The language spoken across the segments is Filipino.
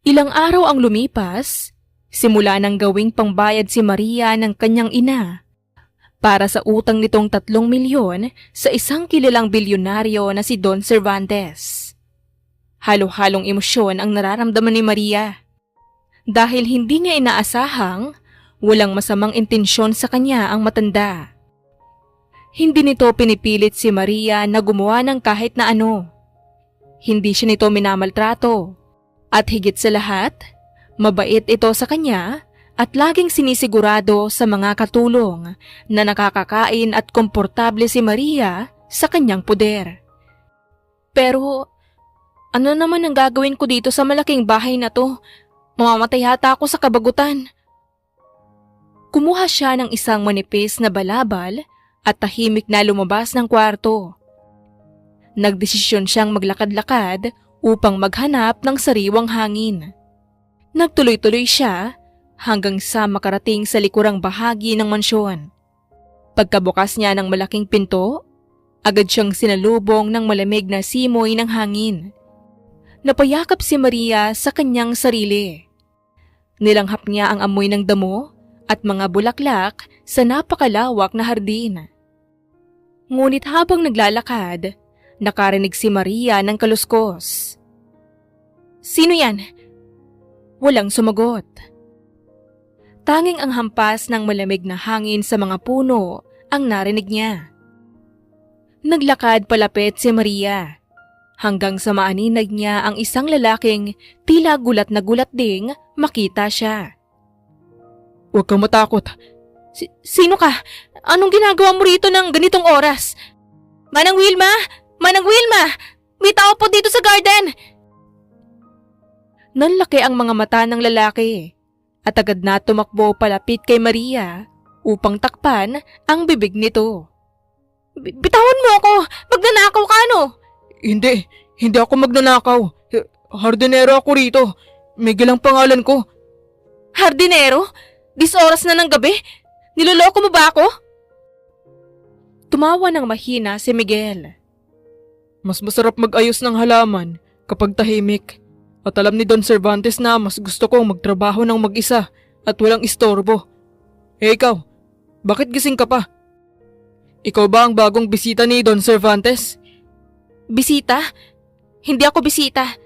Ilang araw ang lumipas, simula nang gawing pangbayad si Maria ng kanyang ina para sa utang nitong 3 milyon sa isang kilalang bilyonaryo na si Don Cervantes. Halo-halong emosyon ang nararamdaman ni Maria dahil hindi niya inaasahang walang masamang intensyon sa kanya ang matanda. Hindi nito pinipilit si Maria na gumawa ng kahit na ano. Hindi siya nito minamaltrato. At higit sa lahat, mabait ito sa kanya at laging sinisigurado sa mga katulong na nakakakain at komportable si Maria sa kanyang poder. Pero ano naman ang gagawin ko dito sa malaking bahay na to? Mamamatay yata ako sa kabagutan. Kumuha siya ng isang manipis na balabal at tahimik na lumabas ng kwarto. Nagdesisyon siyang maglakad-lakad upang maghanap ng sariwang hangin. Nagtuloy-tuloy siya hanggang sa makarating sa likurang bahagi ng mansyon. Pagkabukas niya ng malaking pinto, agad siyang sinalubong ng malamig na simoy ng hangin. Napayakap si Maria sa kanyang sarili. Nilanghap niya ang amoy ng damo at mga bulaklak sa napakalawak na hardin. Ngunit habang naglalakad, nakarinig si Maria ng kaluskos. "Sino yan?" Walang sumagot. Tanging ang hampas ng malamig na hangin sa mga puno ang narinig niya. Naglakad palapit si Maria hanggang sa maaninag niya ang isang lalaking tila gulat na gulat ding makita siya. "Huwag kang matakot. Sino ka? Anong ginagawa mo rito ng ganitong oras?" Manang Wilma! Manang Wilma! May tao po dito sa garden!" Nanlaki ang mga mata ng lalaki at agad na tumakbo palapit kay Maria upang takpan ang bibig nito. "Bitawan mo ako! Magnanakaw ka ano?" Hindi ako magnanakaw. Hardinero ako rito. Miguel ang pangalan ko." "Hardinero? 10 oras na ng gabi? Niloloko mo ba ako?" Tumawa ng mahina si Miguel. Mas masarap mag-ayos ng halaman kapag tahimik. At alam ni Don Cervantes na mas gusto kong magtrabaho ng mag-isa at walang istorbo. Ikaw, bakit gising ka pa? Ikaw ba ang bagong bisita ni Don Cervantes? "Bisita? Hindi ako bisita."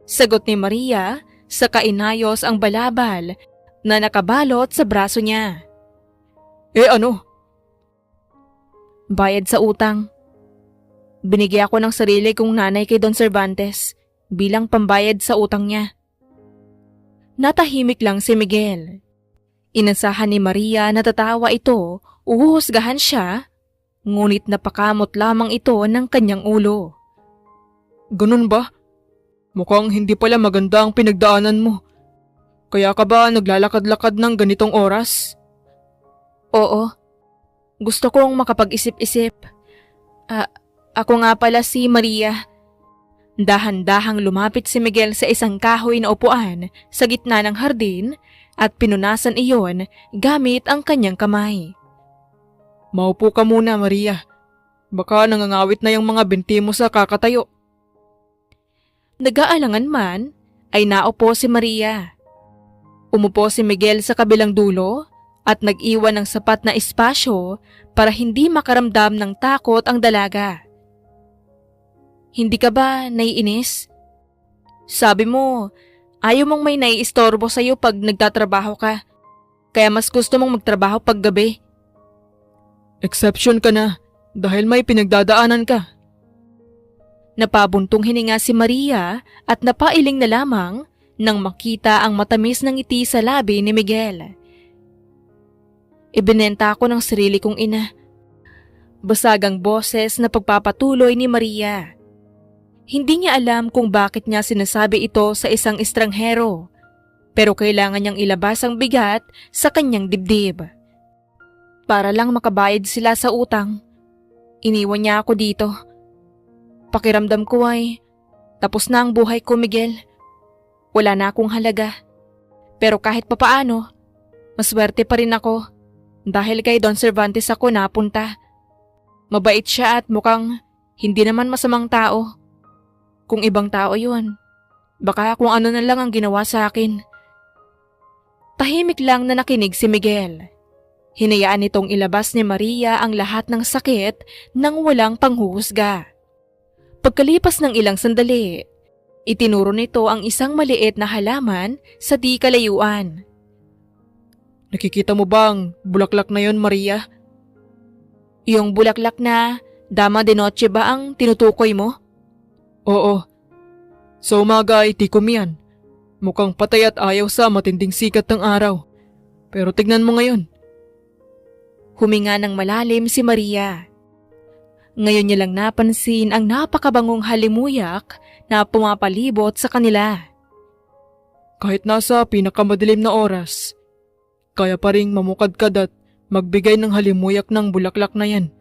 Sagot ni Maria sa kainayos ang balabal na nakabalot sa braso niya. Ano? "Bayad sa utang. Binigay ako ng sarili kong nanay kay Don Cervantes bilang pambayad sa utang niya." Natahimik lang si Miguel. Inasahan ni Maria na tatawa ito, uhuhusgahan siya, ngunit napakamot lamang ito ng kanyang ulo. "Ganun ba? Mukhang hindi pala maganda ang pinagdaanan mo. Kaya ka ba naglalakad-lakad ng ganitong oras?" "Oo. Gusto kong makapag-isip-isip. Ako nga pala si Maria." Dahan-dahang lumapit si Miguel sa isang kahoy na upuan sa gitna ng hardin at pinunasan iyon gamit ang kanyang kamay. "Maupo ka muna, Maria. Baka nangangawit na yung mga binti mo sa kakatayo." Nag-aalangan man, ay naupo si Maria. Umupo si Miguel sa kabilang dulo at nag-iwan ng sapat na espasyo para hindi makaramdam ng takot ang dalaga. "Hindi ka ba naiinis? Sabi mo, ayaw mong may naiistorbo sa'yo pag nagtatrabaho ka, kaya mas gusto mong magtrabaho pag gabi." "Exception ka na dahil may pinagdadaanan ka." Napabuntong hininga si Maria at napailing na lamang nang makita ang matamis ng ngiti sa labi ni Miguel. "Ibinenta ako ng sarili kong ina." Basagang boses na pagpapatuloy ni Maria. Hindi niya alam kung bakit niya sinasabi ito sa isang estranghero, pero kailangan niyang ilabas ang bigat sa kanyang dibdib. Para lang makabayad sila sa utang, iniwan niya ako dito. Pakiramdam ko ay tapos na ang buhay ko, Miguel. Wala na akong halaga. Pero kahit papaano, maswerte pa rin ako dahil kay Don Cervantes ako napunta. Mabait siya at mukhang hindi naman masamang tao. Kung ibang tao yun, Baka kung ano na lang ang ginawa sa akin. Tahimik lang na nakinig si Miguel. Hinayaan nitong ilabas ni Maria ang lahat ng sakit nang walang panghuhusga. Pagkalipas ng ilang sandali, itinuro nito ang isang maliit na halaman sa di kalayuan. Nakikita mo ba ang bulaklak na yon, Maria? Yung bulaklak na dama de noche ba ang tinutukoy mo? Oo. Sa umaga ay tikom yan. Mukhang patay at ayaw sa matinding sikat ng araw. Pero tignan mo ngayon. Huminga ng malalim si Maria. Ngayon niya lang napansin ang napakabangong halimuyak na pumapalibot sa kanila. Kahit nasa pinakamadilim na oras, kaya pa ring mamukadkad at magbigay ng halimuyak ng bulaklak na yan.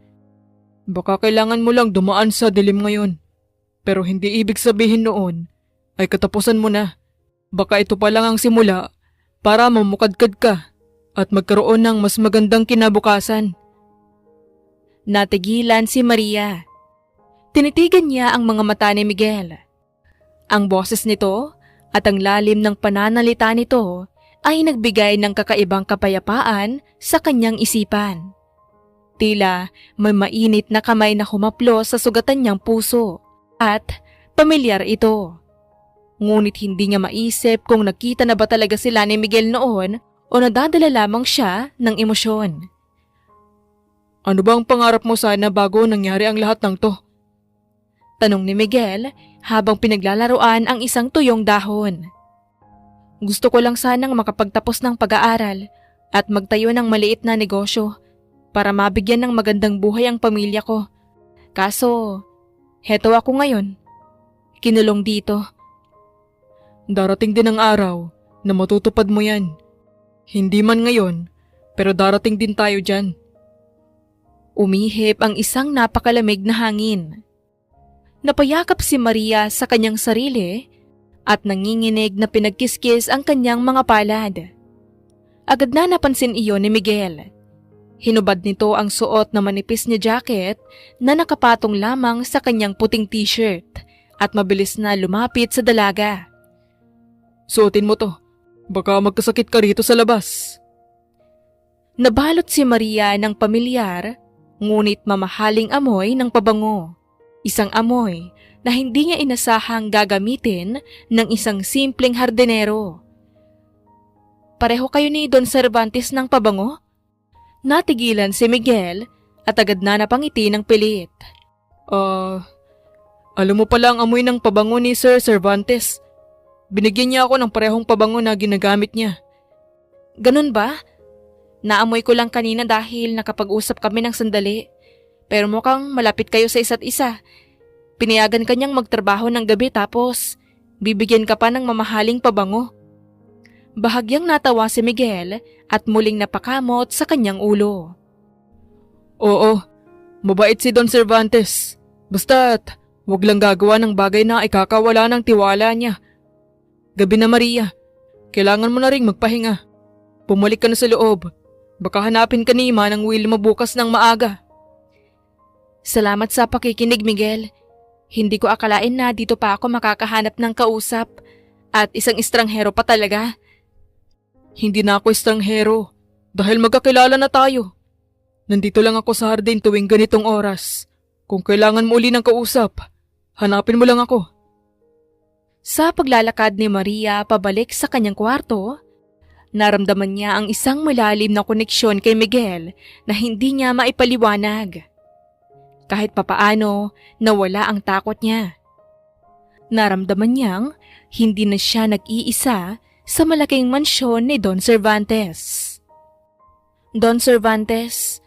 Baka kailangan mo lang dumaan sa dilim ngayon. Pero hindi ibig sabihin noon ay katapusan mo na. Baka ito pa lang ang simula para mamukadkad ka at magkaroon ng mas magandang kinabukasan. Natigilan si Maria. Tinitigan niya ang mga mata ni Miguel. Ang boses nito at ang lalim ng pananalita nito ay nagbigay ng kakaibang kapayapaan sa kanyang isipan. Tila may mainit na kamay na humaplos sa sugatan niyang puso at pamilyar ito. Ngunit hindi niya maisip kung nakita na ba talaga sila ni Miguel noon o nadadala lamang siya ng emosyon. Ano ba ang pangarap mo sana bago nangyari ang lahat ng to? Tanong ni Miguel habang pinaglalaroan ang isang tuyong dahon. Gusto ko lang sanang makapagtapos ng pag-aaral at magtayo ng maliit na negosyo para mabigyan ng magandang buhay ang pamilya ko. Kaso, heto ako ngayon. Kinulong dito. Darating din ang araw na matutupad mo yan. Hindi man ngayon, pero darating din tayo dyan. Umihip ang isang napakalamig na hangin. Napayakap si Maria sa kanyang sarili at nanginginig na pinagkiskis ang kanyang mga palad. Agad na napansin iyon ni Miguel. Hinubad nito ang suot na manipis ni jacket na nakapatong lamang sa kanyang puting t-shirt at mabilis na lumapit sa dalaga. Suotin mo to. Baka magkasakit ka rito sa labas. Nabalot si Maria ng pamilyar, ngunit mamahaling amoy ng pabango. Isang amoy na hindi niya inasahang gagamitin ng isang simpleng hardinero. Pareho kayo ni Don Cervantes ng pabango? Natigilan si Miguel at agad na napangiti ng pilit. Alam mo pala ang amoy ng pabango ni Sir Cervantes. Binigyan niya ako ng parehong pabango na ginagamit niya. Ganun ba? Naamoy ko lang kanina dahil nakapag-usap kami ng sandali. Pero mukhang malapit kayo sa isa't isa. Pinayagan ka niyang magtrabaho ng gabi tapos bibigyan ka pa ng mamahaling pabango. Bahagyang natawa si Miguel at muling napakamot sa kanyang ulo. Oo, mabait si Don Cervantes. Basta't wag lang gagawa ng bagay na ikakawala ng tiwala niya. Gabi na, Maria. Kailangan mo na ring magpahinga. Pumalik ka na sa loob. Baka hanapin ka ni Manang Wilma bukas ng maaga. Salamat sa pakikinig, Miguel. Hindi ko akalain na dito pa ako makakahanap ng kausap at isang estranghero pa talaga. Hindi na ako estranghero dahil magkakilala na tayo. Nandito lang ako sa hardin tuwing ganitong oras. Kung kailangan mo uli ng kausap, hanapin mo lang ako. Sa paglalakad ni Maria pabalik sa kanyang kwarto, naramdaman niya ang isang malalim na koneksyon kay Miguel na hindi niya maipaliwanag. Kahit papaano, nawala ang takot niya. Naramdaman niyang hindi na siya nag-iisa sa malaking mansyon ni Don Cervantes. Don Cervantes,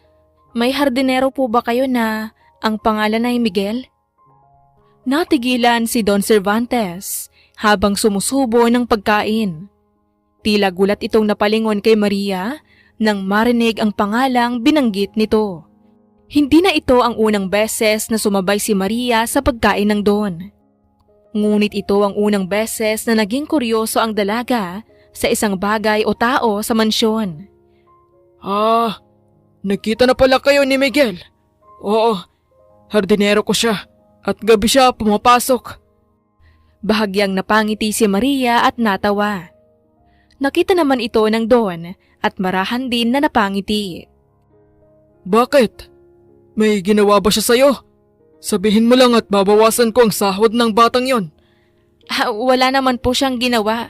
may hardinero po ba kayo na ang pangalan ay Miguel? Natigilan si Don Cervantes habang sumusubo ng pagkain. Tila gulat itong napalingon kay Maria nang marinig ang pangalang binanggit nito. Hindi na ito ang unang beses na sumabay si Maria sa pagkain ng Don. Ngunit ito ang unang beses na naging kuryoso ang dalaga sa isang bagay o tao sa mansyon. Nakita na pala kayo ni Miguel. Oo, hardinero ko siya at gabi siya pumapasok. Bahagyang napangiti si Maria at natawa. Nakita naman ito ng Don at marahan din na napangiti. Bakit? May ginawa ba siya sa'yo? Sabihin mo lang at babawasan ko ang sahod ng batang yon. Wala naman po siyang ginawa.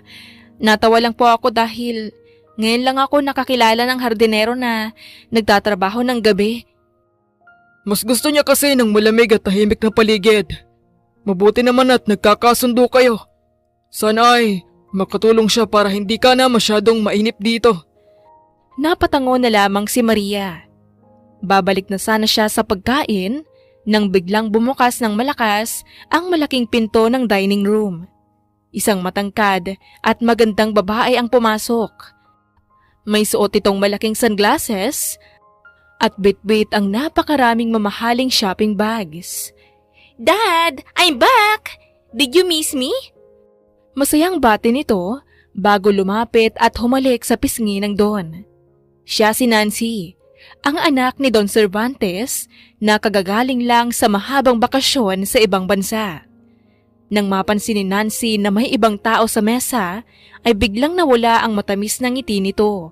Natawa lang po ako dahil ngayon lang ako nakakilala ng hardinero na nagtatrabaho ng gabi. Mas gusto niya kasi ng malamig at tahimik na paligid. Mabuti naman at nagkakasundo kayo. Sana ay makatulong siya para hindi ka na masyadong mainip dito. Napatango na lamang si Maria. Babalik na sana siya sa pagkain nang biglang bumukas ng malakas ang malaking pinto ng dining room. Isang matangkad at magandang babae ang pumasok. May suot itong malaking sunglasses at bitbit ang napakaraming mamahaling shopping bags. "Dad, I'm back! Did you miss me?" Masayang bati nito bago lumapit at humalik sa pisngi ng Don. Siya si Nancy, ang anak ni Don Cervantes na kagagaling lang sa mahabang bakasyon sa ibang bansa. Nang mapansin ni Nancy na may ibang tao sa mesa, ay biglang nawala ang matamis na ngiti nito.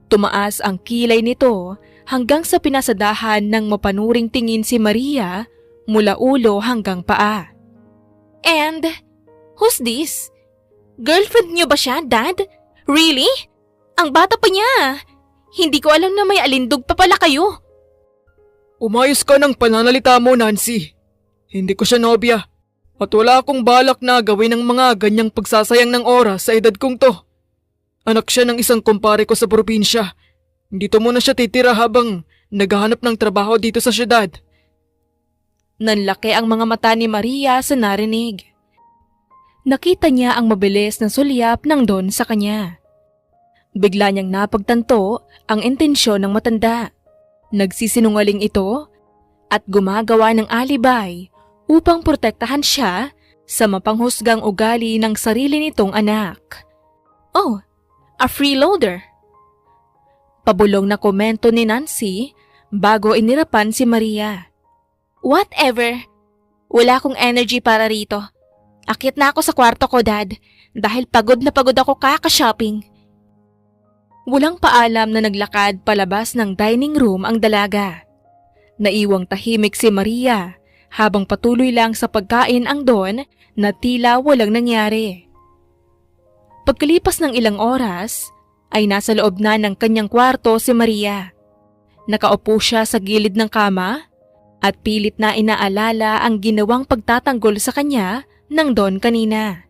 Tumaas ang kilay nito hanggang sa pinasadahan ng mapanuring tingin si Maria mula ulo hanggang paa. "And who's this? Girlfriend niyo ba siya, Dad? Really? Ang bata pa niya. Hindi ko alam na may alindog pa pala kayo." Umayos ka ng pananalita mo, Nancy. Hindi ko siya nobya. At wala akong balak na gawin ng mga ganyang pagsasayang ng oras sa edad kong to. Anak siya ng isang kumpare ko sa probinsya. Dito muna siya titira habang naghahanap ng trabaho dito sa syudad. Nanlaki ang mga mata ni Maria sa narinig. Nakita niya ang mabilis na sulyap ng Don sa kanya. Bigla niyang napagtanto ang intensyon ng matanda. Nagsisinungaling ito at gumagawa ng alibay upang protektahan siya sa mapanghusgang ugali ng sarili nitong anak. "Oh, a freeloader." Pabulong na komento ni Nancy bago inirapan si Maria. "Whatever. Wala akong energy para rito. Akyat na ako sa kwarto ko, Dad, dahil pagod na pagod ako kaka-shopping." Walang paalam na naglakad palabas ng dining room ang dalaga. Naiwang tahimik si Maria habang patuloy lang sa pagkain ang Don na tila walang nangyari. Pagkalipas ng ilang oras, ay nasa loob na ng kanyang kwarto si Maria. Nakaupo siya sa gilid ng kama at pilit na inaalala ang ginawang pagtatanggol sa kanya ng Don kanina.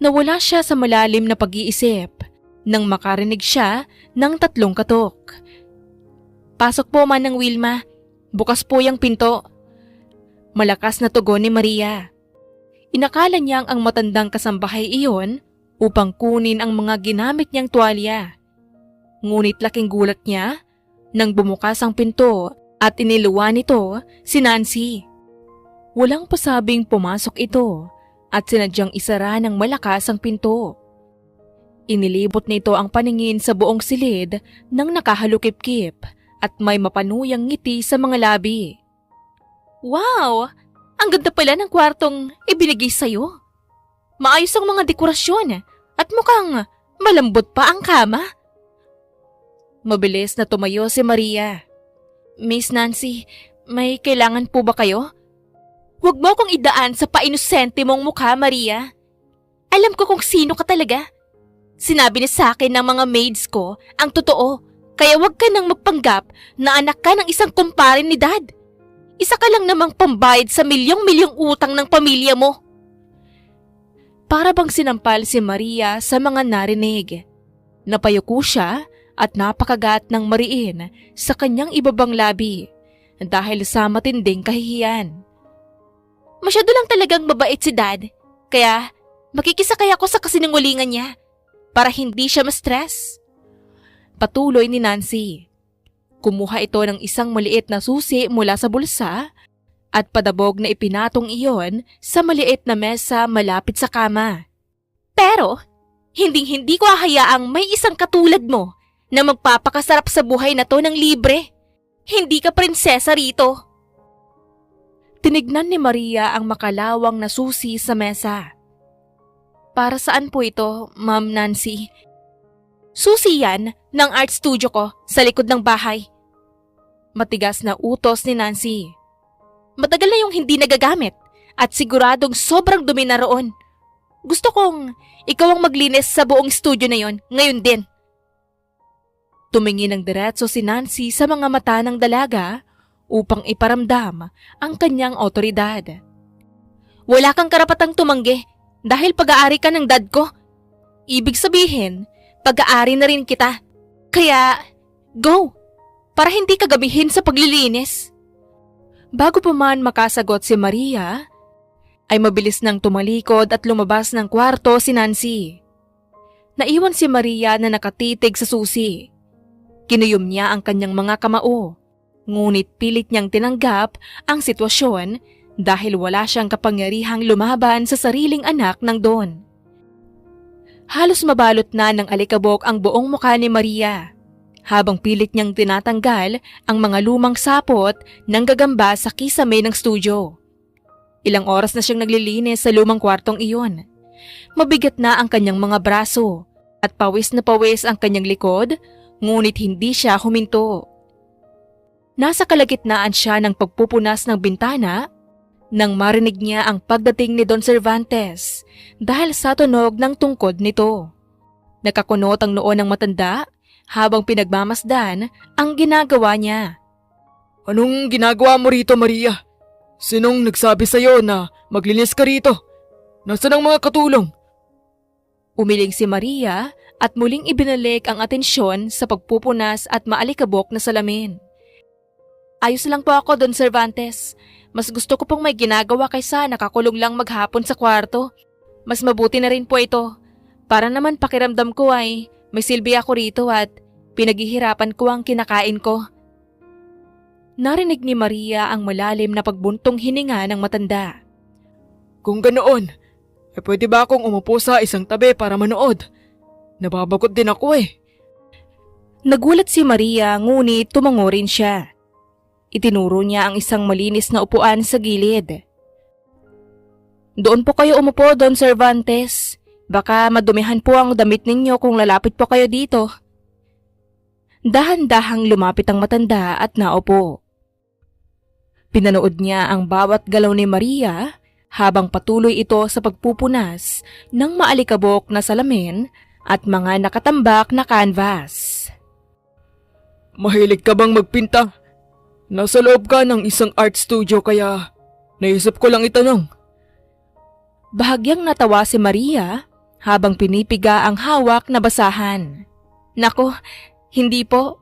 Nawala siya sa malalim na pag-iisip nang makarinig siya ng 3 katok. "Pasok po, Manang Wilma. Bukas po yung pinto." Malakas na tugon ni Maria. Inakala niyang ang matandang kasambahay iyon upang kunin ang mga ginamit niyang tuwalya. Ngunit laking gulat niya nang bumukas ang pinto at iniluwa nito si Nancy. Walang pasabing pumasok ito at sinadyang isara ng malakas ang pinto. Inilibot nito ang paningin sa buong silid ng nakahalukip-kip at may mapanuyang ngiti sa mga labi. "Wow! Ang ganda pala ng kwartong ibinigay sa'yo. Maayos ang mga dekorasyon at mukhang malambot pa ang kama." Mabilis na tumayo si Maria. "Miss Nancy, may kailangan po ba kayo?" "Huwag mo akong idaan sa painosente mong mukha, Maria. Alam ko kung sino ka talaga. Sinabi na sa akin ng mga maids ko ang totoo, kaya huwag ka nang magpanggap na anak ka ng isang kumpare ni Dad. Isa ka lang namang pambayad sa milyong-milyong utang ng pamilya mo." Para bang sinampal si Maria sa mga narinig. Napayuko siya at napakagat ng mariin sa kanyang ibabang labi dahil sa matinding kahihiyan. "Masyado lang talagang mabait si Dad, kaya makikisakay ako sa kasinungalingan niya para hindi siya ma-stress." Patuloy ni Nancy. Kumuha ito ng isang maliit na susi mula sa bulsa at padabog na ipinatong iyon sa maliit na mesa malapit sa kama. "Pero, hinding-hindi ko hahayaang may isang katulad mo na magpapakasarap sa buhay na to ng libre. Hindi ka prinsesa rito." Tinignan ni Maria ang makalawang na susi sa mesa. Para saan po ito, Ma'am Nancy? Susi yan ng art studio ko sa likod ng bahay. Matigas na utos ni Nancy. Matagal na yung hindi nagagamit at siguradong sobrang dumi na roon. Gusto kong ikaw ang maglinis sa buong studio na yon ngayon din. Tumingin ng diretso si Nancy sa mga mata ng dalaga upang iparamdam ang kanyang otoridad. Wala kang karapatang tumanggi dahil pag-aari ka ng dad ko. Ibig sabihin, pag-aari na rin kita. Kaya, go! Para hindi ka gabihin sa paglilinis. Bago pa man makasagot si Maria, ay mabilis nang tumalikod at lumabas ng kwarto si Nancy. Naiwan si Maria na nakatitig sa susi. Kinuyom niya ang kanyang mga kamao, ngunit pilit niyang tinanggap ang sitwasyon dahil wala siyang kapangyarihang lumaban sa sariling anak ng Don. Halos mabalot na ng alikabok ang buong mukha ni Maria, habang pilit niyang tinatanggal ang mga lumang sapot ng gagamba sa kisame ng studio. Ilang oras na siyang naglilinis sa lumang kwartong iyon. Mabigat na ang kanyang mga braso at pawis na pawis ang kanyang likod, ngunit hindi siya huminto. Nasa kalagitnaan siya ng pagpupunas ng bintana nang marinig niya ang pagdating ni Don Cervantes dahil sa tunog ng tungkod nito. Nakakunot ang noo ng matanda habang pinagmamasdan ang ginagawa niya. Anong ginagawa mo rito, Maria? Sinong nagsabi sa'yo na maglinis ka rito? Nasaan ang mga katulong? Umiling si Maria at muling ibinalik ang atensyon sa pagpupunas at maalikabok na salamin. Ayos lang po ako, Don Cervantes. Mas gusto ko pong may ginagawa kaysa nakakulong lang maghapon sa kwarto. Mas mabuti na rin po ito. Para naman pakiramdam ko ay may silbi ako rito at pinaghihirapan ko ang kinakain ko. Narinig ni Maria ang malalim na pagbuntong hininga ng matanda. Kung ganoon, pwede ba akong umupo sa isang tabi para manood? Nababagot din ako eh. Nagulat si Maria ngunit tumango rin siya. Itinuro niya ang isang malinis na upuan sa gilid. Doon po kayo umupo, Don Cervantes. Baka madumihan po ang damit ninyo kung lalapit po kayo dito. Dahan-dahang lumapit ang matanda at naupo. Pinanood niya ang bawat galaw ni Maria habang patuloy ito sa pagpupunas ng maalikabok na salamin at mga nakatambak na canvas. Mahilig ka bang magpinta? Nasa loob ka ng isang art studio kaya naisip ko lang itanong. Bahagyang natawa si Maria habang pinipiga ang hawak na basahan. Nako, hindi po.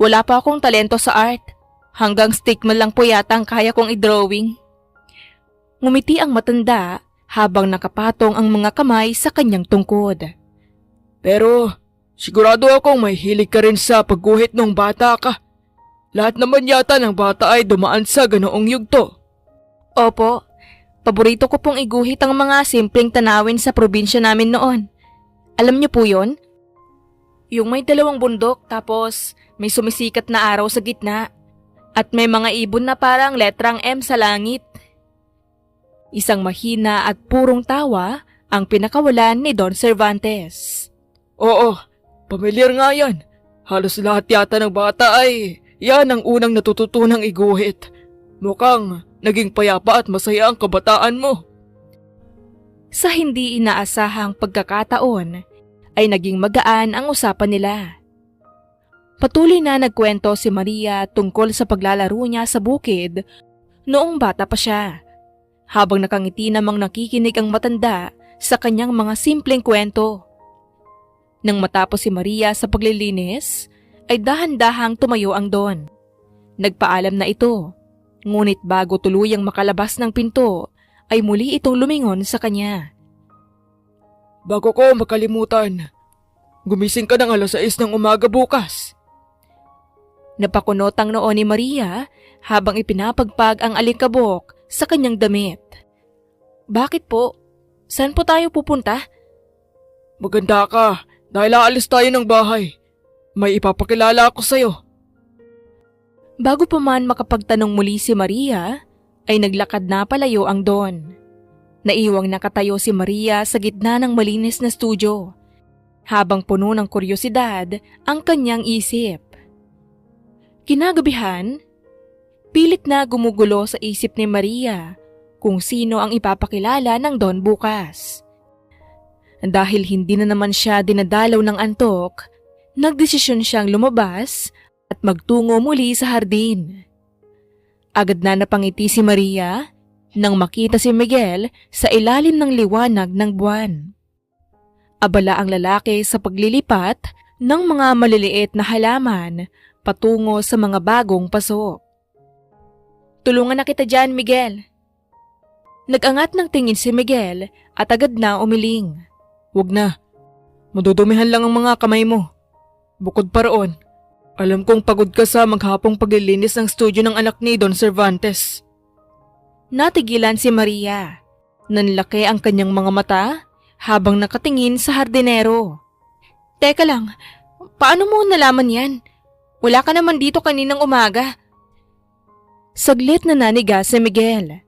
Wala pa akong talento sa art. Hanggang stickman lang po yata ang kaya kong i-drawing. Ngumiti ang matanda habang nakapatong ang mga kamay sa kanyang tungkod. Pero sigurado akong may hilig ka rin sa pagguhit nung bata ka. Lahat naman yata ng bata ay dumaan sa ganoong yugto. Opo, paborito ko pong iguhit ang mga simpleng tanawin sa probinsya namin noon. Alam niyo po yon? Yung may dalawang bundok tapos may sumisikat na araw sa gitna at may mga ibon na parang letrang M sa langit. Isang mahina at purong tawa ang pinakawalan ni Don Cervantes. Oo, pamilyar nga yan. Halos lahat yata ng bata ay yan ang unang natututunang iguhit. Mukhang naging payapa at masaya ang kabataan mo. Sa hindi inaasahang pagkakataon ay naging magaan ang usapan nila. Patuloy na nagkwento si Maria tungkol sa paglalaro niya sa bukid noong bata pa siya, habang nakangiti namang nakikinig ang matanda sa kanyang mga simpleng kwento. Nang matapos si Maria sa paglilinis, ay dahan-dahang tumayo ang Don. Nagpaalam na ito, ngunit bago tuluyang makalabas ng pinto, ay muli itong lumingon sa kanya. Bago ko makalimutan, gumising ka ng 6:00 ng umaga bukas. Napakunot ang noo ni Maria habang ipinapagpag ang alikabok sa kanyang damit. Bakit po? Saan po tayo pupunta? Maganda ka. Dahil aalis tayo ng bahay, may ipapakilala ako sa'yo. Bago pa man makapagtanong muli si Maria, ay naglakad na palayo ang Don. Naiwang nakatayo si Maria sa gitna ng malinis na studio, habang puno ng kuryosidad ang kanyang isip. Kinagabihan, pilit na gumugulo sa isip ni Maria kung sino ang ipapakilala ng Don bukas. Dahil hindi na naman siya dinadalaw ng antok, nagdesisyon siyang lumabas at magtungo muli sa hardin. Agad na napangiti si Maria nang makita si Miguel sa ilalim ng liwanag ng buwan. Abala ang lalaki sa paglilipat ng mga maliliit na halaman patungo sa mga bagong paso. "Tulungan na kita dyan, Miguel." Nag-angat ng tingin si Miguel at agad na umiling. Wag na. Madudumihan lang ang mga kamay mo. Bukod pa roon, alam kong pagod ka sa maghapong paglilinis ng studio ng anak ni Don Cervantes. Natigilan si Maria. Nanlaki ang kanyang mga mata habang nakatingin sa hardinero. "Teka lang, paano mo nalaman yan? Wala ka naman dito kaninang umaga." Saglit na naniga si Miguel.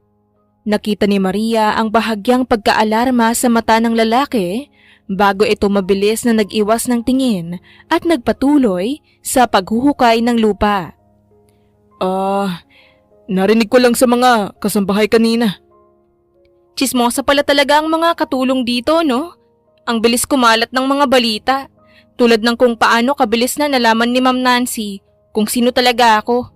Nakita ni Maria ang bahagyang pagkaalarma sa mata ng lalaki bago ito mabilis na nag-iwas ng tingin at nagpatuloy sa paghuhukay ng lupa. Narinig ko lang sa mga kasambahay kanina. Tsismosa pala talaga ang mga katulong dito, no? Ang bilis kumalat ng mga balita. Tulad ng kung paano kabilis na nalaman ni Ma'am Nancy kung sino talaga ako.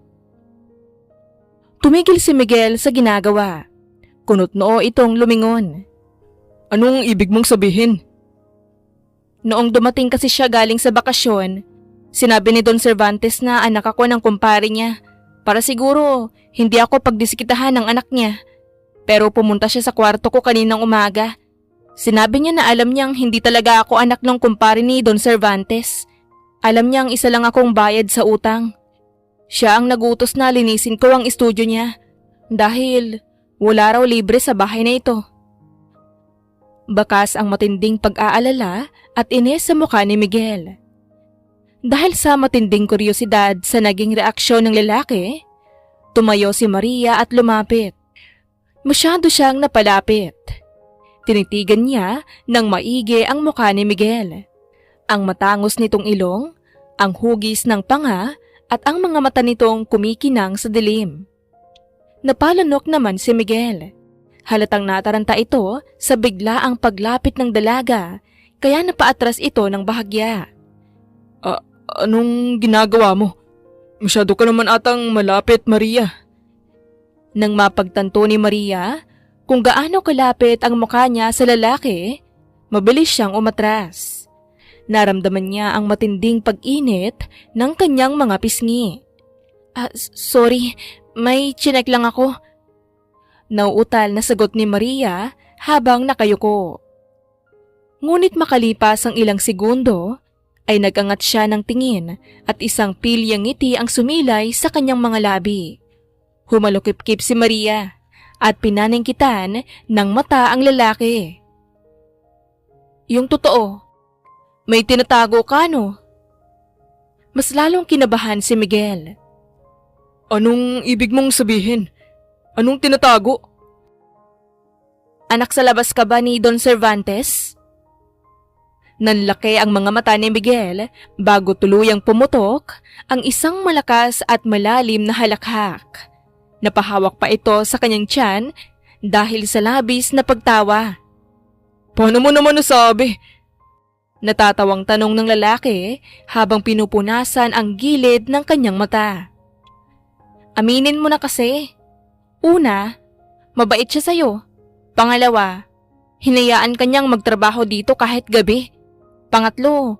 Tumigil si Miguel sa ginagawa. Kunot-noo itong lumingon. Anong ibig mong sabihin? Noong dumating kasi siya galing sa bakasyon, sinabi ni Don Cervantes na anak ako ng kumpare niya. Para siguro hindi ako pagdisikitahan ng anak niya. Pero pumunta siya sa kwarto ko kaninang umaga. Sinabi niya na alam niyang hindi talaga ako anak ng kumpare ni Don Cervantes. Alam niyang isa lang akong bayad sa utang. Siya ang nagutos na linisin ko ang estudyo niya dahil wala raw libre sa bahay na ito. Bakas ang matinding pag-aalala at inis sa mukha ni Miguel. Dahil sa matinding kuryosidad sa naging reaksyon ng lalaki, tumayo si Maria at lumapit. Masyado siyang napalapit. Tinitigan niya ng maigi ang mukha ni Miguel. Ang matangos nitong ilong, ang hugis ng panga at ang mga mata nitong kumikinang sa dilim. Napalanok naman si Miguel. Halatang nataranta ito sa biglaang paglapit ng dalaga kaya napaatras ito ng bahagya. Anong ginagawa mo? Masyado ka naman atang malapit, Maria. Nang mapagtanto ni Maria kung gaano kalapit ang mukha niya sa lalaki, mabilis siyang umatras. Naramdaman niya ang matinding pag-init ng kanyang mga pisngi. Sorry, may chinek lang ako. Nauutal na sagot ni Maria habang nakayuko. Ngunit makalipas ang ilang segundo, ay nag-angat siya ng tingin at isang pilyang ngiti ang sumilay sa kanyang mga labi. Humalukip-kip si Maria at pinaningkitan ng mata ang lalaki. Yung totoo, may tinatago ka, no? Mas lalong kinabahan si Miguel. Anong ibig mong sabihin? Anong tinatago? Anak sa labas ka ba ni Don Cervantes? Nanlaki ang mga mata ni Miguel bago tuluyang pumutok ang isang malakas at malalim na halakhak. Napahawak pa ito sa kanyang tiyan dahil sa labis na pagtawa. Paano mo naman nasabi? Natatawang tanong ng lalaki habang pinupunasan ang gilid ng kanyang mata. Aminin mo na kasi. Una, mabait siya sa'yo. Pangalawa, hinayaan kanyang magtrabaho dito kahit gabi. Pangatlo,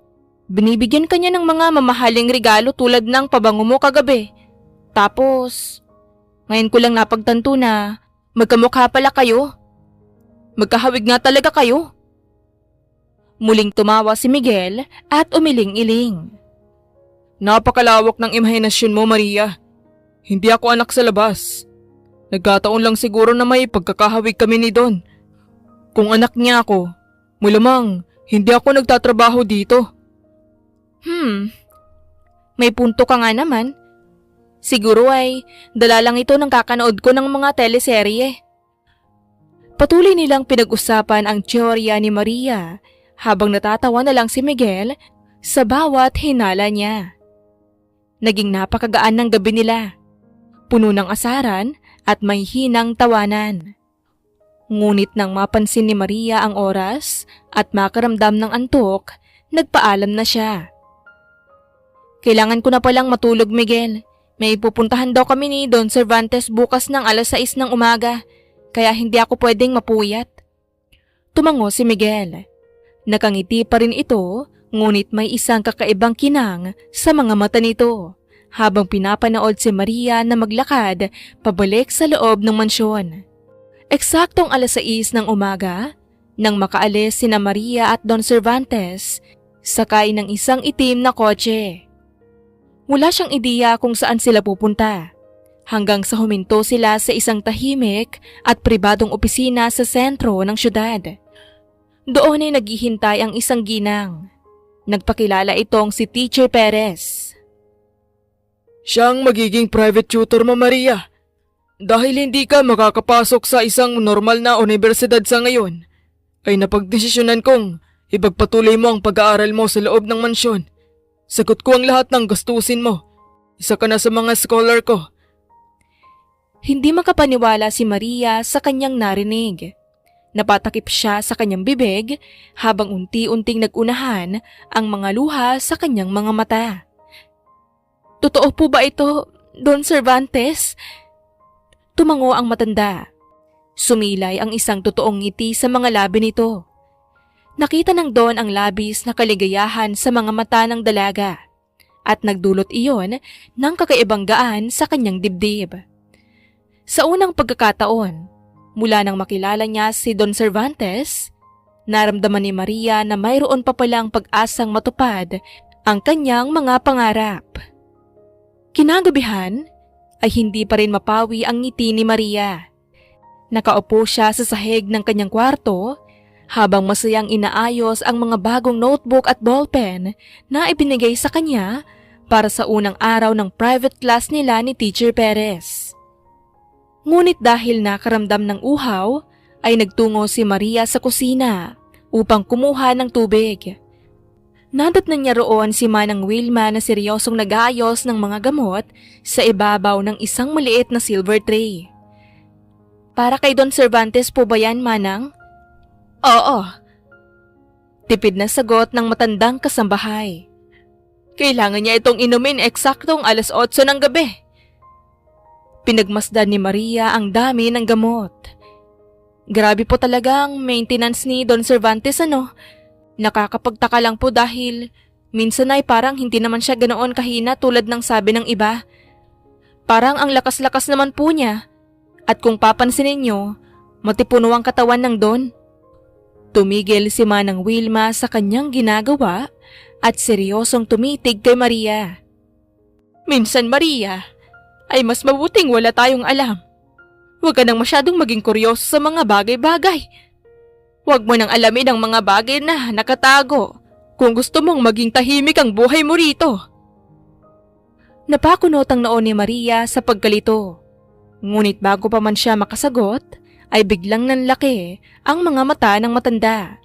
binibigyan kanya ng mga mamahaling regalo tulad ng pabango mo kagabi. Tapos, ngayon ko lang napagtanto na magkamukha pala kayo. Magkahawig nga talaga kayo. Muling tumawa si Miguel at umiling-iling. Napakalawak ng imahinasyon mo, Maria. Hindi ako anak sa labas. Nagkataon lang siguro na may pagkakahawig kami ni Don. Kung anak niya ako, malamang hindi ako nagtatrabaho dito. May punto ka nga naman. Siguro ay dala lang ito ng kakanood ko ng mga teleserye. Patuloy nilang pinag-usapan ang teorya ni Maria habang natatawa na lang si Miguel sa bawat hinala niya. Naging napakagaan ng gabi nila, puno ng asaran at may hinang tawanan. Ngunit nang mapansin ni Maria ang oras at makaramdam ng antok, nagpaalam na siya. Kailangan ko na palang matulog, Miguel. May pupuntahan daw kami ni Don Cervantes bukas ng 6:00 ng umaga, kaya hindi ako pwedeng mapuyat. Tumango si Miguel. Nakangiti pa rin ito, ngunit may isang kakaibang kinang sa mga mata nito habang pinapanood si Maria na maglakad pabalik sa loob ng mansyon. Eksaktong 6:00 ng umaga, nang makaalis sina Maria at Don Cervantes, sakay ng isang itim na kotse. Wala siyang ideya kung saan sila pupunta, hanggang sa huminto sila sa isang tahimik at pribadong opisina sa sentro ng syudad. Doon ay naghihintay ang isang ginang. Nagpakilala itong si Teacher Perez. Siyang magiging private tutor mo, Maria. Dahil hindi ka makakapasok sa isang normal na universidad sa ngayon, ay napagdesisyonan kong ipagpatuloy mo ang pag-aaral mo sa loob ng mansyon. Sagot ko ang lahat ng gastusin mo. Isa ka na sa mga scholar ko. Hindi makapaniwala si Maria sa kanyang narinig. Napatakip siya sa kanyang bibig habang unti-unting nagunahan ang mga luha sa kanyang mga mata. Totoo po ba ito, Don Cervantes? Tumango ang matanda. Sumilay ang isang totoong ngiti sa mga labi nito. Nakita ng Don ang labis na kaligayahan sa mga mata ng dalaga at nagdulot iyon ng kakaibang gaan sa kanyang dibdib. Sa unang pagkakataon, mula nang makilala niya si Don Cervantes, naramdaman ni Maria na mayroon pa palang pag-asang matupad ang kanyang mga pangarap. Kinagabihan ay hindi pa rin mapawi ang ngiti ni Maria. Nakaupo siya sa sahig ng kanyang kwarto habang masayang inaayos ang mga bagong notebook at ballpen na ibinigay sa kanya para sa unang araw ng private class nila ni Teacher Perez. Ngunit dahil nakaramdam ng uhaw, ay nagtungo si Maria sa kusina upang kumuha ng tubig. Nadatnan niya roon si Manang Wilma na seryosong nag-aayos ng mga gamot sa ibabaw ng isang maliit na silver tray. Para kay Don Cervantes po ba yan, Manang? Oo. Tipid na sagot ng matandang kasambahay. Kailangan niya itong inumin eksaktong 8:00 ng gabi. Pinagmasdan ni Maria ang dami ng gamot. Grabe po talaga ang maintenance ni Don Cervantes, ano? Nakakapagtaka lang po dahil minsan ay parang hindi naman siya ganoon kahina tulad ng sabi ng iba. Parang ang lakas-lakas naman po niya. At kung papansinin niyo, matipuno ang katawan ng Don. Tumigil si Manang Wilma sa kanyang ginagawa at seryosong tumitig kay Maria. Minsan, Maria, ay mas mabuting wala tayong alam. Huwag ka nang masyadong maging kuryoso sa mga bagay-bagay. Huwag mo nang alamin ang mga bagay na nakatago kung gusto mong maging tahimik ang buhay mo rito. Napakunot ang noon ni Maria sa pagkalito. Ngunit bago pa man siya makasagot, ay biglang nanlaki ang mga mata ng matanda.